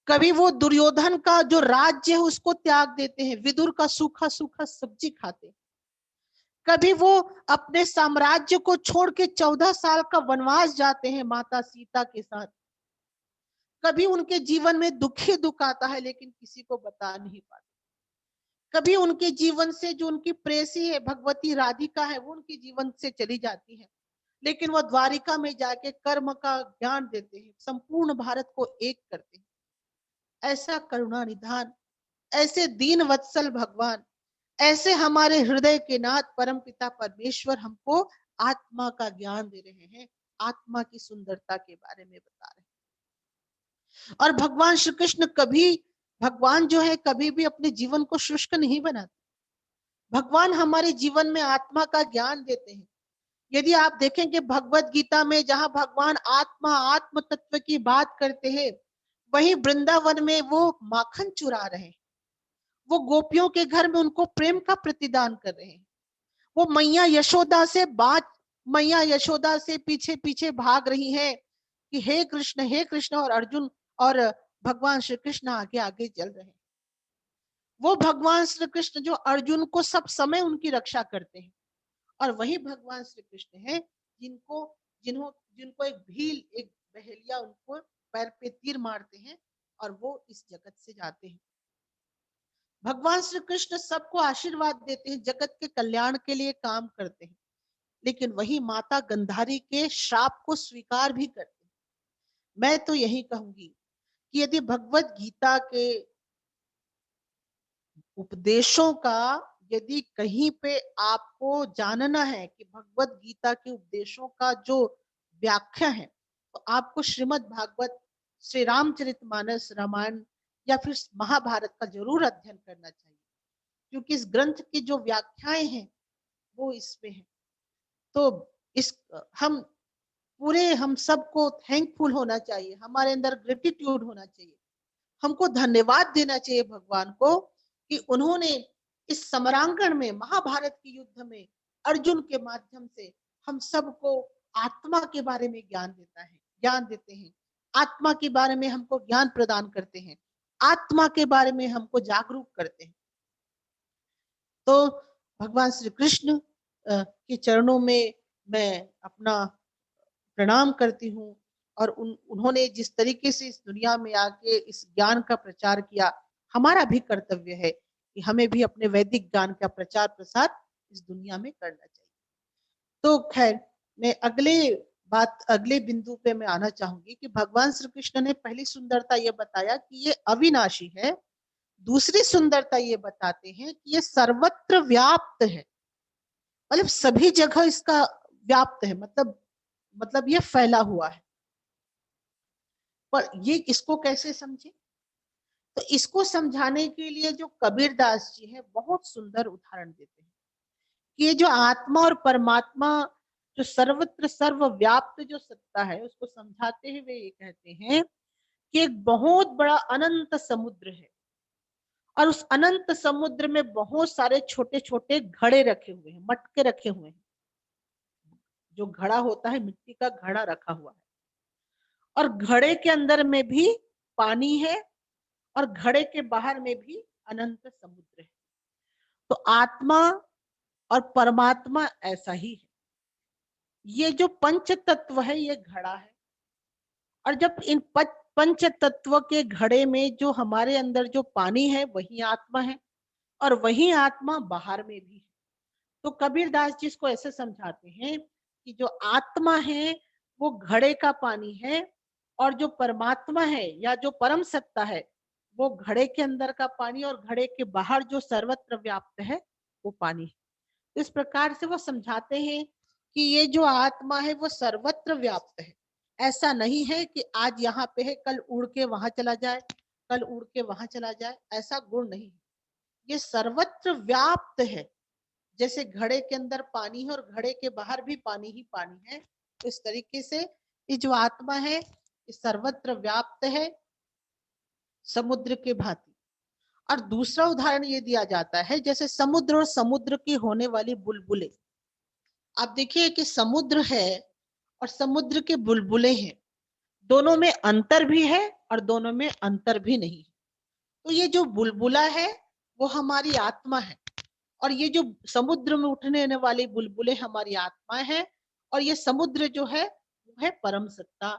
कभी वो दुर्योधन का जो राज्य है उसको त्याग देते हैं, विदुर का सूखा सूखा सब्जी खाते हैं, कभी वो अपने साम्राज्य को छोड़ के 14 साल का वनवास जाते हैं माता सीता के साथ। कभी उनके जीवन में दुख ही दुख आता है, लेकिन किसी को बता नहीं पाते। कभी उनके जीवन से जो उनकी प्रेसी है भगवती राधिका है वो उनके जीवन से चली जाती है, लेकिन वो द्वारिका में जाके कर्म का ज्ञान देते हैं, संपूर्ण भारत को एक करते हैं। ऐसा करुणा निधान, ऐसे दीन वत्सल भगवान, ऐसे हमारे हृदय के नाथ परम पिता परमेश्वर हमको आत्मा का ज्ञान दे रहे हैं, आत्मा की सुंदरता के बारे में बता रहे हैं। और भगवान श्री कृष्ण कभी, भगवान जो है कभी भी अपने जीवन को शुष्क नहीं बनाते। भगवान हमारे जीवन में आत्मा का ज्ञान देते हैं। यदि आप देखेंगे भगवत गीता में जहां भगवान आत्मा आत्म तत्व की बात करते हैं, वहीं वृंदावन में वो माखन चुरा रहे हैं, वो गोपियों के घर में उनको प्रेम का प्रतिदान कर रहे हैं, वो मैया यशोदा से बात, मैया यशोदा से पीछे पीछे भाग रही है कि हे कृष्ण, और अर्जुन और भगवान श्री कृष्ण आगे आगे चल रहे हैं। वो भगवान श्री कृष्ण जो अर्जुन को सब समय उनकी रक्षा करते हैं, और वही भगवान श्री कृष्ण है जिनको जिनको एक भील, एक बहेलिया उनको पैर पे तीर मारते हैं और वो इस जगत से जाते हैं। भगवान श्री कृष्ण सबको आशीर्वाद देते हैं, जगत के कल्याण के लिए काम करते हैं, लेकिन वही माता गंधारी के श्राप को स्वीकार भी करते हैं। मैं तो यही कहूंगी कि यदि भगवत गीता के उपदेशों का यदि कहीं पे आपको जानना है कि भगवत गीता के उपदेशों का जो व्याख्या है, तो आपको श्रीमद् भागवत, श्री रामचरितमानस, रामायण या फिर महाभारत का जरूर अध्ययन करना चाहिए, क्योंकि इस ग्रंथ की जो व्याख्याएं हैं वो इसमें है। तो इस हम सबको थैंकफुल होना चाहिए, हमारे अंदर ग्रेटिट्यूड होना चाहिए, हमको धन्यवाद देना चाहिए भगवान को कि उन्होंने इस समरांगण में, महाभारत के युद्ध में अर्जुन के माध्यम से हम सबको आत्मा के बारे में ज्ञान देते हैं, आत्मा के बारे में हमको ज्ञान प्रदान करते हैं, आत्मा के बारे में हमको जागरूक करते हैं। तो भगवान श्री कृष्ण के चरणों में मैं अपना प्रणाम करती हूँ, और उन्होंने जिस तरीके से इस दुनिया में आके इस ज्ञान का प्रचार किया, हमारा भी कर्तव्य है कि हमें भी अपने वैदिक ज्ञान का प्रचार प्रसार इस दुनिया में करना चाहिए। तो खैर, मैं अगले बिंदु पे मैं आना चाहूंगी कि भगवान श्री कृष्ण ने पहली सुंदरता ये बताया कि ये अविनाशी है, दूसरी सुंदरता ये बताते हैं कि ये सर्वत्र व्याप्त है, मतलब सभी जगह इसका व्याप्त है, मतलब ये फैला हुआ है। पर ये इसको कैसे समझे? तो इसको समझाने के लिए जो कबीर दास जी हैं बहुत सुंदर उदाहरण देते हैं कि ये जो आत्मा और परमात्मा, जो सर्वत्र सर्वव्याप्त जो सत्ता है, उसको समझाते हुए ये कहते हैं कि एक बहुत बड़ा अनंत समुद्र है, और उस अनंत समुद्र में बहुत सारे छोटे छोटे घड़े रखे हुए हैं, मटके रखे हुए हैं। जो घड़ा होता है, मिट्टी का घड़ा रखा हुआ है, और घड़े के अंदर में भी पानी है, और घड़े के बाहर में भी अनंत समुद्र है। तो आत्मा और परमात्मा ऐसा ही है। ये जो पंच तत्व है ये घड़ा है, और जब इन पंच तत्व के घड़े में जो हमारे अंदर जो पानी है वही आत्मा है, और वही आत्मा बाहर में भी है। तो कबीर दास जी इसको ऐसे समझाते हैं कि जो आत्मा है वो घड़े का पानी है, और जो परमात्मा है या जो परम सत्ता है वो घड़े के अंदर का पानी, और घड़े के बाहर जो सर्वत्र व्याप्त है वो पानी है। इस प्रकार से वो समझाते हैं कि ये जो आत्मा है वो सर्वत्र व्याप्त है। ऐसा नहीं है कि आज यहाँ पे है, कल उड़ के वहां चला जाए, कल उड़ के वहां चला जाए, ऐसा गुण नहीं है। ये सर्वत्र व्याप्त है। जैसे घड़े के अंदर पानी है और घड़े के बाहर भी पानी ही पानी है, तो इस तरीके से ये जो आत्मा है ये सर्वत्र व्याप्त है, समुद्र के भांति। और दूसरा उदाहरण ये दिया जाता है जैसे समुद्र और समुद्र की होने वाली बुलबुले। आप देखिए कि समुद्र है और समुद्र के बुलबुले हैं, दोनों में अंतर भी है और दोनों में अंतर भी नहीं है। तो ये जो बुलबुला है वो हमारी आत्मा है, और ये जो समुद्र में उठने वाली बुलबुले हमारी आत्मा है, और ये समुद्र जो है वो है परम सत्ता,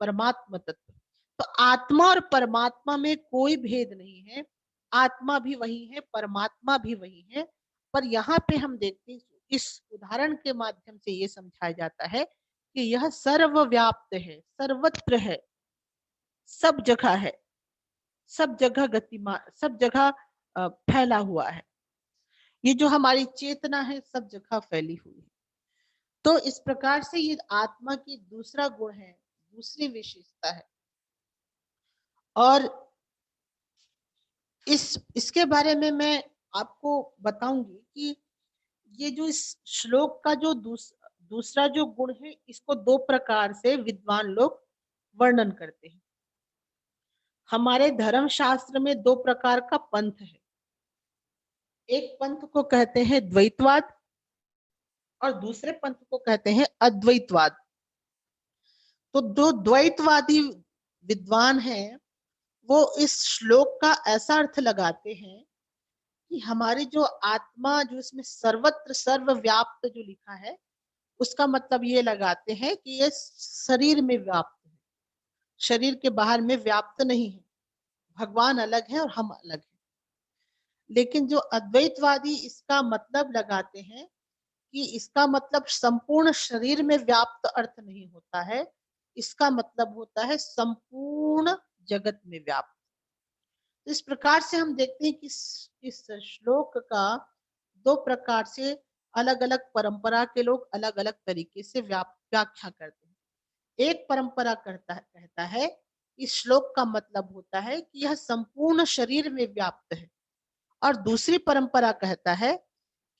परमात्मा तत्व। तो आत्मा और परमात्मा में कोई भेद नहीं है, आत्मा भी वही है, परमात्मा भी वही है। पर यहाँ पे हम देखते हैं, इस उदाहरण के माध्यम से ये समझाया जाता है कि यह सर्वव्याप्त है, सर्वत्र है, सब जगह है, सब जगह गतिमान, सब जगह फैला हुआ है। ये जो हमारी चेतना है सब जगह फैली हुई है। तो इस प्रकार से ये आत्मा की दूसरा गुण है, दूसरी विशेषता है। और इसके बारे में मैं आपको बताऊंगी कि ये जो इस श्लोक का जो दूसरा जो गुण है, इसको दो प्रकार से विद्वान लोग वर्णन करते हैं। हमारे धर्म शास्त्र में दो प्रकार का पंथ है। एक पंथ को कहते हैं द्वैतवाद और दूसरे पंथ को कहते हैं अद्वैतवाद। तो दो द्वैतवादी विद्वान हैं, वो इस श्लोक का ऐसा अर्थ लगाते हैं कि हमारी जो आत्मा, जो इसमें सर्वत्र सर्वव्याप्त जो लिखा है, उसका मतलब ये लगाते हैं कि ये शरीर में व्याप्त है, शरीर के बाहर में व्याप्त नहीं है। भगवान अलग है और हम अलग हैं। लेकिन जो अद्वैतवादी इसका मतलब लगाते हैं कि इसका मतलब संपूर्ण शरीर में व्याप्त अर्थ नहीं होता है, इसका मतलब होता है संपूर्ण जगत में व्याप्त। तो इस प्रकार से हम देखते हैं कि इस श्लोक का दो प्रकार से अलग अलग परंपरा के लोग अलग अलग तरीके से व्याख्या करते हैं। एक परंपरा कहता है इस श्लोक का मतलब होता है कि यह संपूर्ण शरीर में व्याप्त है, और दूसरी परंपरा कहता है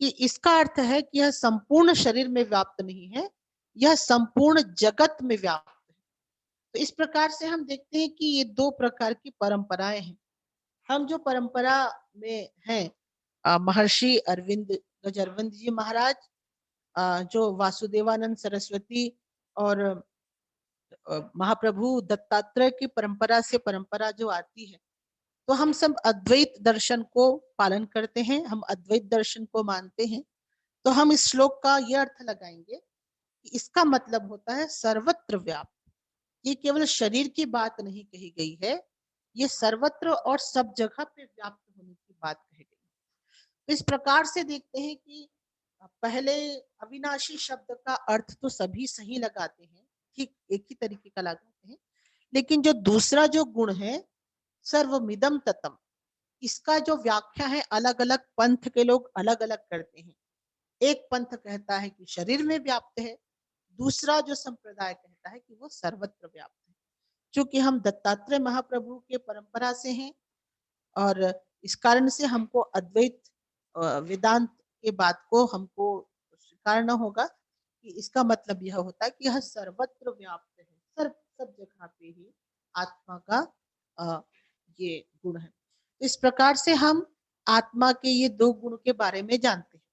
कि इसका अर्थ है कि यह संपूर्ण शरीर में व्याप्त नहीं है, यह संपूर्ण जगत में व्याप्त है। तो इस प्रकार से हम देखते हैं कि ये दो प्रकार की परंपराएं हैं। हम जो परंपरा में हैं, महर्षि अरविंद गजरवंद जी महाराज, जो वासुदेवानंद सरस्वती और महाप्रभु दत्तात्रेय की परंपरा से परंपरा जो आती है, तो हम सब अद्वैत दर्शन को पालन करते हैं, हम अद्वैत दर्शन को मानते हैं। तो हम इस श्लोक का यह अर्थ लगाएंगे कि इसका मतलब होता है सर्वत्र व्याप्त। ये केवल शरीर की बात नहीं कही गई है, ये सर्वत्र और सब जगह पे व्याप्त होने की बात कही गई। तो इस प्रकार से देखते हैं कि पहले अविनाशी शब्द का अर्थ तो सभी सही लगाते हैं, ठीक एक ही तरीके का लगाते हैं। लेकिन जो दूसरा जो गुण है सर्वमिदं ततम, इसका जो व्याख्या है अलग अलग पंथ के लोग अलग अलग करते हैं। एक पंथ कहता है कि शरीर में व्याप्त है, दूसरा जो संप्रदाय कहता है कि वो सर्वत्र व्याप्त है। क्योंकि हम दत्तात्रेय महाप्रभु के परंपरा से हैं, और इस कारण से हमको अद्वैत वेदांत के बात को हमको स्वीकारना होगा कि इसका मतलब यह होता है कि यह सर्वत्र व्याप्त है, सब जगह पे ही आत्मा का ये गुण है। इस प्रकार से हम आत्मा के ये दो गुण के बारे में जानते हैं।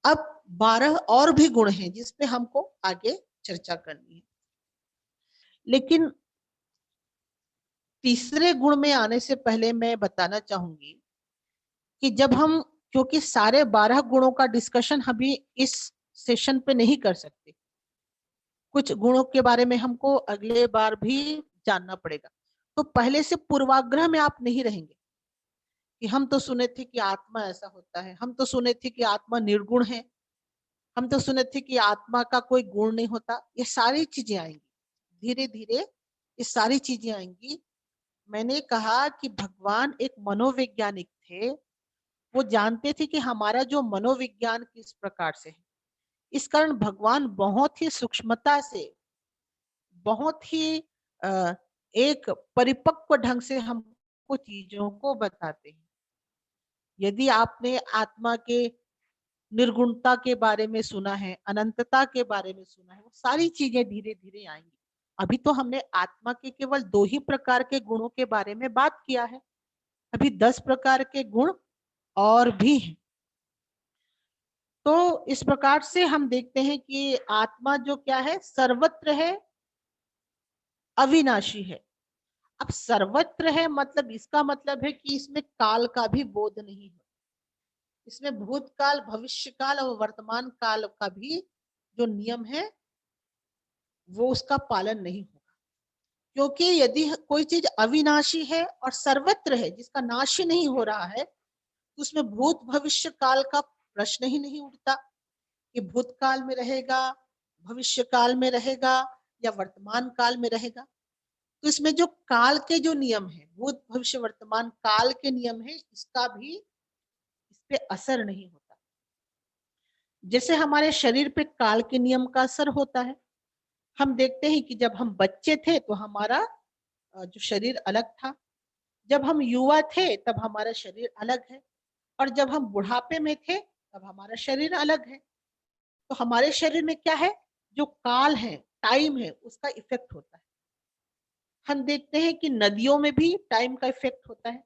अब 12 और भी गुण हैं जिसपे हमको आगे चर्चा करनी है। लेकिन तीसरे गुण में आने से पहले मैं बताना चाहूंगी कि जब हम, क्योंकि सारे 12 गुणों का डिस्कशन अभी इस सेशन पे नहीं कर सकते, कुछ गुणों के बारे में हमको अगले बार भी जानना पड़ेगा। तो पहले से पूर्वाग्रह में आप नहीं रहेंगे कि हम तो सुने थे कि आत्मा ऐसा होता है, हम तो सुने थे कि आत्मा निर्गुण है, हम तो सुने थे कि आत्मा का कोई गुण नहीं होता। ये सारी चीजें आएंगी, धीरे धीरे ये सारी चीजें आएंगी। मैंने कहा कि भगवान एक मनोवैज्ञानिक थे, वो जानते थे कि हमारा जो मनोविज्ञान किस प्रकार से है। इस कारण भगवान बहुत ही सूक्ष्मता से, बहुत ही एक परिपक्व ढंग से हमको चीजों को बताते हैं। यदि आपने आत्मा के निर्गुणता के बारे में सुना है, अनंतता के बारे में सुना है, वो सारी चीजें धीरे धीरे आएंगी। अभी तो हमने आत्मा के केवल 2 ही प्रकार के गुणों के बारे में बात किया है, अभी 10 प्रकार के गुण और भी हैं। तो इस प्रकार से हम देखते हैं कि आत्मा जो क्या है, सर्वत्र है, अविनाशी है। अब सर्वत्र है मतलब इसका मतलब है कि इसमें काल का भी बोध नहीं है, इसमें भूतकाल, भविष्य काल और वर्तमान काल का भी जो नियम है वो उसका पालन नहीं होगा। क्योंकि यदि कोई चीज अविनाशी है और सर्वत्र है, जिसका नाश ही नहीं हो रहा है, तो उसमें भूत भविष्य काल का प्रश्न ही नहीं उठता कि भूतकाल में रहेगा, भविष्य काल में रहेगा या वर्तमान काल में रहेगा। तो इसमें जो काल के जो नियम है, भूत भविष्य वर्तमान काल के नियम है, इसका भी इस पे असर नहीं होता। जैसे हमारे शरीर पे काल के नियम का असर होता है। हम देखते हैं कि जब हम बच्चे थे तो हमारा जो शरीर अलग था, जब हम युवा थे तब हमारा शरीर अलग है, और जब हम बुढ़ापे में थे तब हमारा शरीर अलग है। तो हमारे शरीर में क्या है, जो काल है, टाइम है, उसका इफेक्ट होता है। हम देखते हैं कि नदियों में भी टाइम का इफेक्ट होता है।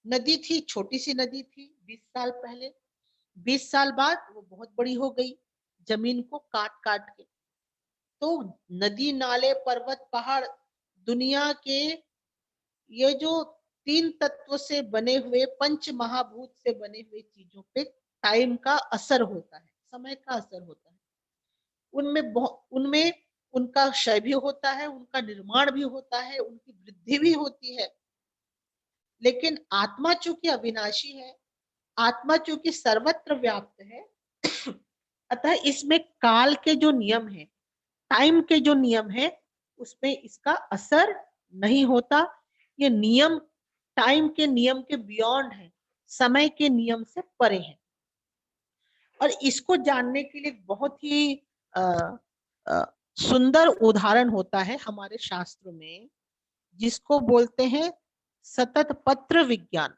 नदी थी, छोटी सी नदी थी 20 साल पहले, 20 साल बाद वो बहुत बड़ी हो गई, जमीन को काट काट के। तो नदी, नाले, पर्वत, पहाड़, दुनिया के ये जो 3 तत्व से बने हुए, पंच महाभूत से बने हुए चीजों पे टाइम का असर होता है, समय का असर होता है। उनमें उनका क्षय भी होता है, उनका निर्माण भी होता है, उनकी वृद्धि भी होती है। लेकिन आत्मा चूंकि अविनाशी है, आत्मा चूंकि सर्वत्र व्याप्त है, अतः इसमें काल के जो नियम है, टाइम के जो नियम है, उसमें इसका असर नहीं होता। ये नियम टाइम के नियम के बियॉन्ड है, समय के नियम से परे है। और इसको जानने के लिए बहुत ही आ, आ, सुंदर उदाहरण होता है हमारे शास्त्रों में, जिसको बोलते हैं सतत पत्र विज्ञान।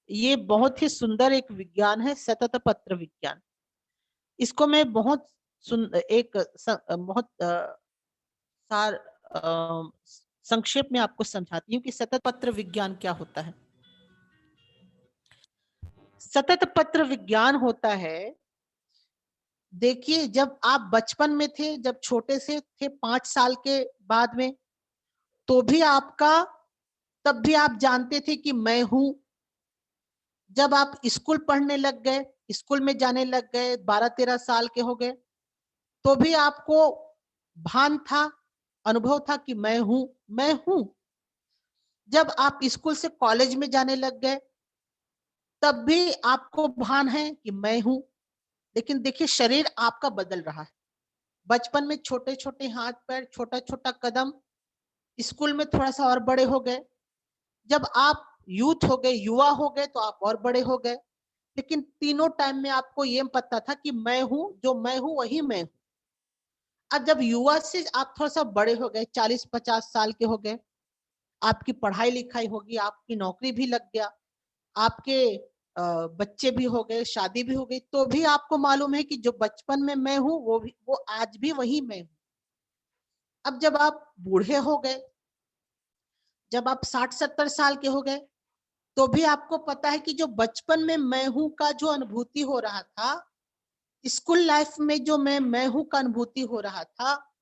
ये बहुत ही सुंदर एक विज्ञान है, सतत पत्र विज्ञान। इसको मैं बहुत बहुत सार संक्षेप में आपको समझाती हूँ कि सतत पत्र विज्ञान क्या होता है। सतत पत्र विज्ञान होता है, देखिए जब आप बचपन में थे, जब छोटे से थे 5 साल के बाद में, तो भी आपका, तब भी आप जानते थे कि मैं हूं। जब आप स्कूल पढ़ने लग गए, स्कूल में जाने लग गए, 12-13 साल के हो गए, तो भी आपको भान था, अनुभव था कि मैं हूं, मैं हूं। जब आप स्कूल से कॉलेज में जाने लग गए, तब भी आपको भान है कि मैं हूं। लेकिन देखिए शरीर आपका बदल रहा है। बचपन में छोटे छोटे हाथ पैर, छोटा छोटा कदम, स्कूल में थोड़ा सा और बड़े हो गए, जब आप यूथ हो गए, युवा हो गए, तो आप और बड़े हो गए। लेकिन तीनों टाइम में आपको ये पता था कि मैं हूं, जो मैं हूं वही मैं हूं। अब जब युवा से आप थोड़ा सा बड़े हो गए, 40-50 साल के हो गए, आपकी पढ़ाई लिखाई होगी, आपकी नौकरी भी लग गया, आपके बच्चे भी हो गए, शादी भी हो गई, तो भी आपको मालूम है कि जो बचपन में मैं हूं वो आज भी वही मैं हूं। अब जब आप बूढ़े हो गए, जब आप 60-70 साल के हो गए, तो भी आपको पता है कि जो बचपन में मैं हूं का जो अनुभूति हो रहा था, स्कूल लाइफ में जो मैं हूं का अनुभूति हो रहा था,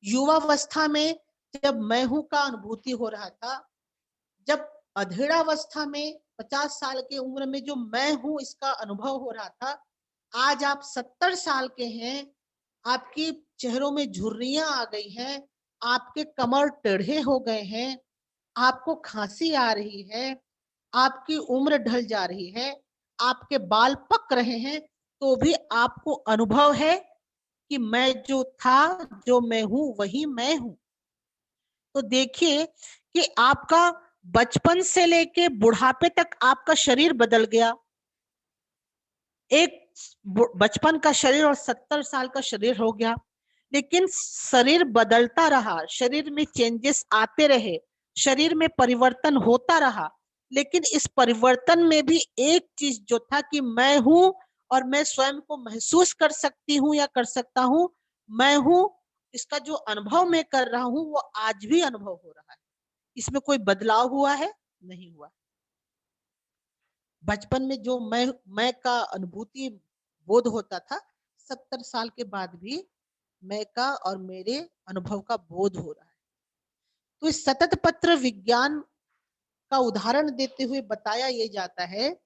युवावस्था में जब मैं हूं का अनुभूति हो रहा था, जब अधेड़ावस्था में 50 साल की उम्र में जो मैं हूं इसका अनुभव हो रहा था, आज आप 70 साल के हैं, आपकी चेहरों में झुर्रियां आ गई हैं, आपके कमर टेढ़े हो गए हैं, आपको खांसी आ रही है, आपकी उम्र ढल जा रही है, आपके बाल पक रहे हैं, तो भी आपको अनुभव है कि मैं जो था, जो मैं हूं वही मैं हूं। तो देखिए कि आपका बचपन से लेके बुढ़ापे तक आपका शरीर बदल गया। एक बचपन का शरीर और 70 साल का शरीर हो गया, लेकिन शरीर बदलता रहा, शरीर में चेंजेस आते रहे, शरीर में परिवर्तन होता रहा। लेकिन इस परिवर्तन में भी एक चीज जो था कि मैं हूं, और मैं स्वयं को महसूस कर सकती हूँ या कर सकता हूँ, मैं हूं, इसका जो अनुभव मैं कर रहा हूं वो आज भी अनुभव हो रहा है। इसमें कोई बदलाव हुआ है? नहीं हुआ। बचपन में जो मैं का अनुभूति बोध होता था, 70 साल के बाद भी मैं का और मेरे अनुभव का बोध हो रहा है। तो इस सतत पत्र विज्ञान का उदाहरण देते हुए बताया ये जाता है,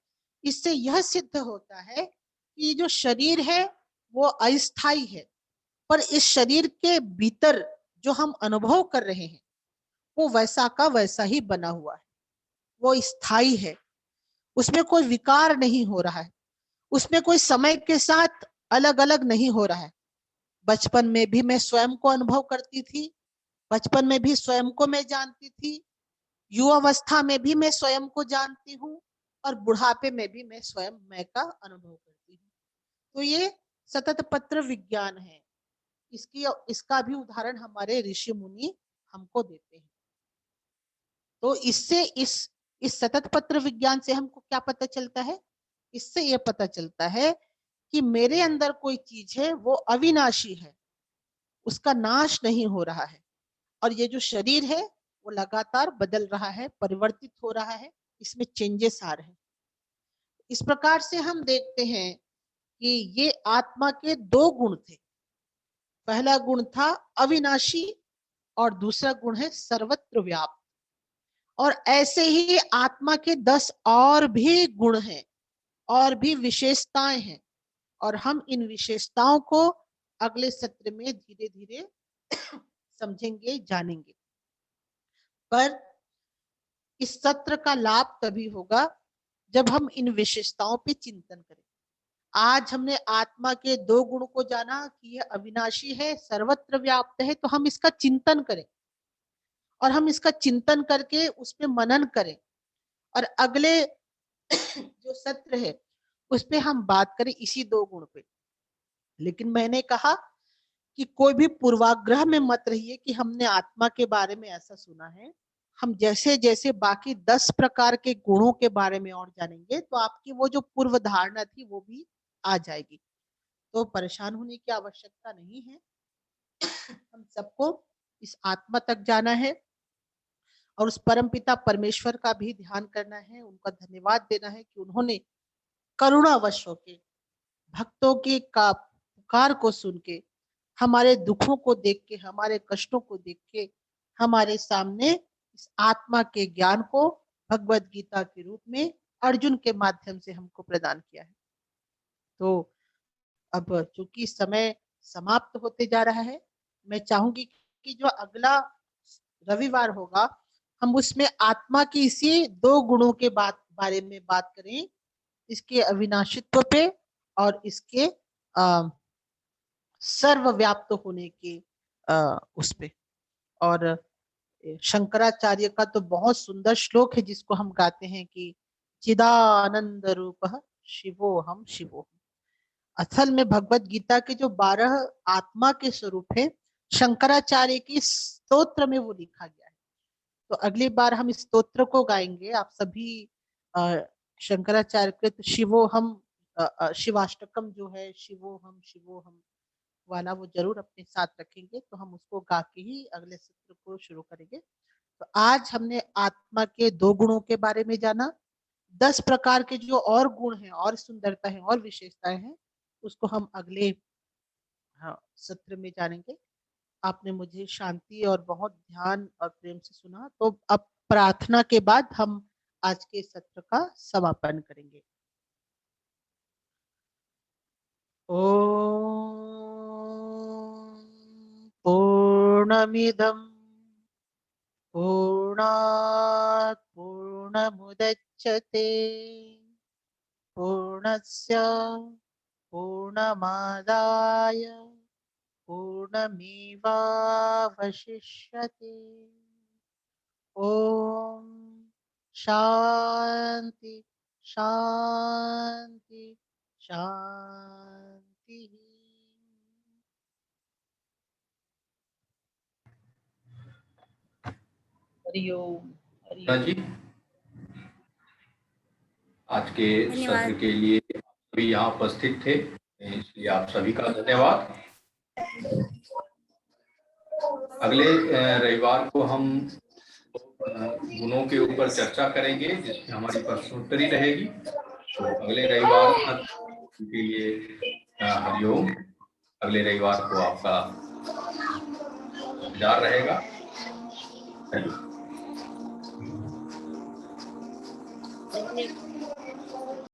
इससे यह सिद्ध होता है कि जो शरीर है वो अस्थाई है, पर इस शरीर के भीतर जो हम अनुभव कर रहे हैं वो वैसा का वैसा ही बना हुआ है, वो स्थायी है, उसमें कोई विकार नहीं हो रहा है, उसमें कोई समय के साथ अलग अलग नहीं हो रहा है। बचपन में भी मैं स्वयं को अनुभव करती थी, बचपन में भी स्वयं को मैं जानती थी, युवावस्था में भी मैं स्वयं को जानती हूँ, और बुढ़ापे में भी मैं स्वयं मैं का अनुभव करती हूँ। तो ये सतत पत्र विज्ञान है। इसका भी उदाहरण हमारे ऋषि मुनि हमको देते हैं। तो इससे इस सतत पत्र विज्ञान से हमको क्या पता चलता है? इससे ये पता चलता है कि मेरे अंदर कोई चीज है वो अविनाशी है, उसका नाश नहीं हो रहा है, और ये जो शरीर है वो लगातार बदल रहा है, परिवर्तित हो रहा है, इसमें चेंजेस आ रहे हैं। इस प्रकार से हम देखते हैं कि ये आत्मा के दो गुण थे। पहला गुण था अविनाशी और दूसरा गुण है सर्वत्र व्याप्त। और ऐसे ही आत्मा के 10 और भी गुण हैं और भी विशेषताएं हैं, और हम इन विशेषताओं को अगले सत्र में धीरे धीरे समझेंगे, जानेंगे। पर इस सत्र का लाभ तभी होगा जब हम इन विशेषताओं पे चिंतन करें। आज हमने आत्मा के दो गुण को जाना कि यह अविनाशी है, सर्वत्र व्याप्त है, तो हम इसका चिंतन करें और हम इसका चिंतन करके उस पे मनन करें, और अगले जो सत्र है उस पे हम बात करें इसी दो गुण पे। लेकिन मैंने कहा कि कोई भी पूर्वाग्रह में मत रहिए कि हमने आत्मा के बारे में ऐसा सुना है। हम जैसे जैसे बाकी 10 प्रकार के गुणों के बारे में और जानेंगे तो आपकी वो जो पूर्व धारणा थी वो भी आ जाएगी। तो परेशान होने की आवश्यकता नहीं है। हम सबको इस आत्मा तक जाना है और उस परमपिता परमेश्वर का भी ध्यान करना है, उनका धन्यवाद देना है कि उन्होंने करुणावश होके भक्तों की का पुकार को सुन के, हमारे दुखों को देख के, हमारे कष्टों को देख के हमारे सामने इस आत्मा के ज्ञान को भगवत गीता के रूप में अर्जुन के माध्यम से हमको प्रदान किया है। तो अब चूंकि समय समाप्त होते जा रहा है, मैं चाहूंगी कि जो अगला रविवार होगा हम उसमें आत्मा की इसी दो गुणों के बारे में बात करें, इसके अविनाशित्व पे और इसके सर्वव्याप्त होने के उस पे। और शंकराचार्य का तो बहुत सुंदर श्लोक है जिसको हम गाते हैं कि चिदानंद रूप शिवोहम शिवोहम। असल में भगवत गीता के जो 12 आत्मा के स्वरूप है शंकराचार्य की स्तोत्र में वो लिखा गया है। तो अगली बार हम इस स्तोत्र को गाएंगे। आप सभी शंकराचार्य कृत शिवोहम शिवाष्टकम जो है शिवोहम शिवोहम वाला वो जरूर अपने साथ रखेंगे, तो हम उसको गा के ही अगले सत्र को शुरू करेंगे। तो आज हमने आत्मा के दो गुणों के बारे में जाना, 10 प्रकार के जो और गुण हैं और सुंदरता है और विशेषताएं हैं उसको हम अगले सत्र में जानेंगे। आपने मुझे शांति और बहुत ध्यान और प्रेम से सुना। तो अब प्रार्थना के बाद हम आज के सत्र का समापन करेंगे। पूर्णमिदं पूर्णात् पूर्णमुदच्यते पूर्णस्य पूर्णमादाय पूर्णमेवावशिष्यते। ओम शांति शांति शांति। हरिओम हरिओम। जी, आज के सत्र के लिए सभी यहाँ उपस्थित थे, इसलिए आप सभी का धन्यवाद। अगले रविवार को हम गुणों के ऊपर चर्चा करेंगे जिसमें हमारी प्रश्नोत्तरी रहेगी। तो अगले रविवार तक के लिए हरिओम। अगले रविवार को आपका इंतजार रहेगा। हरिओम।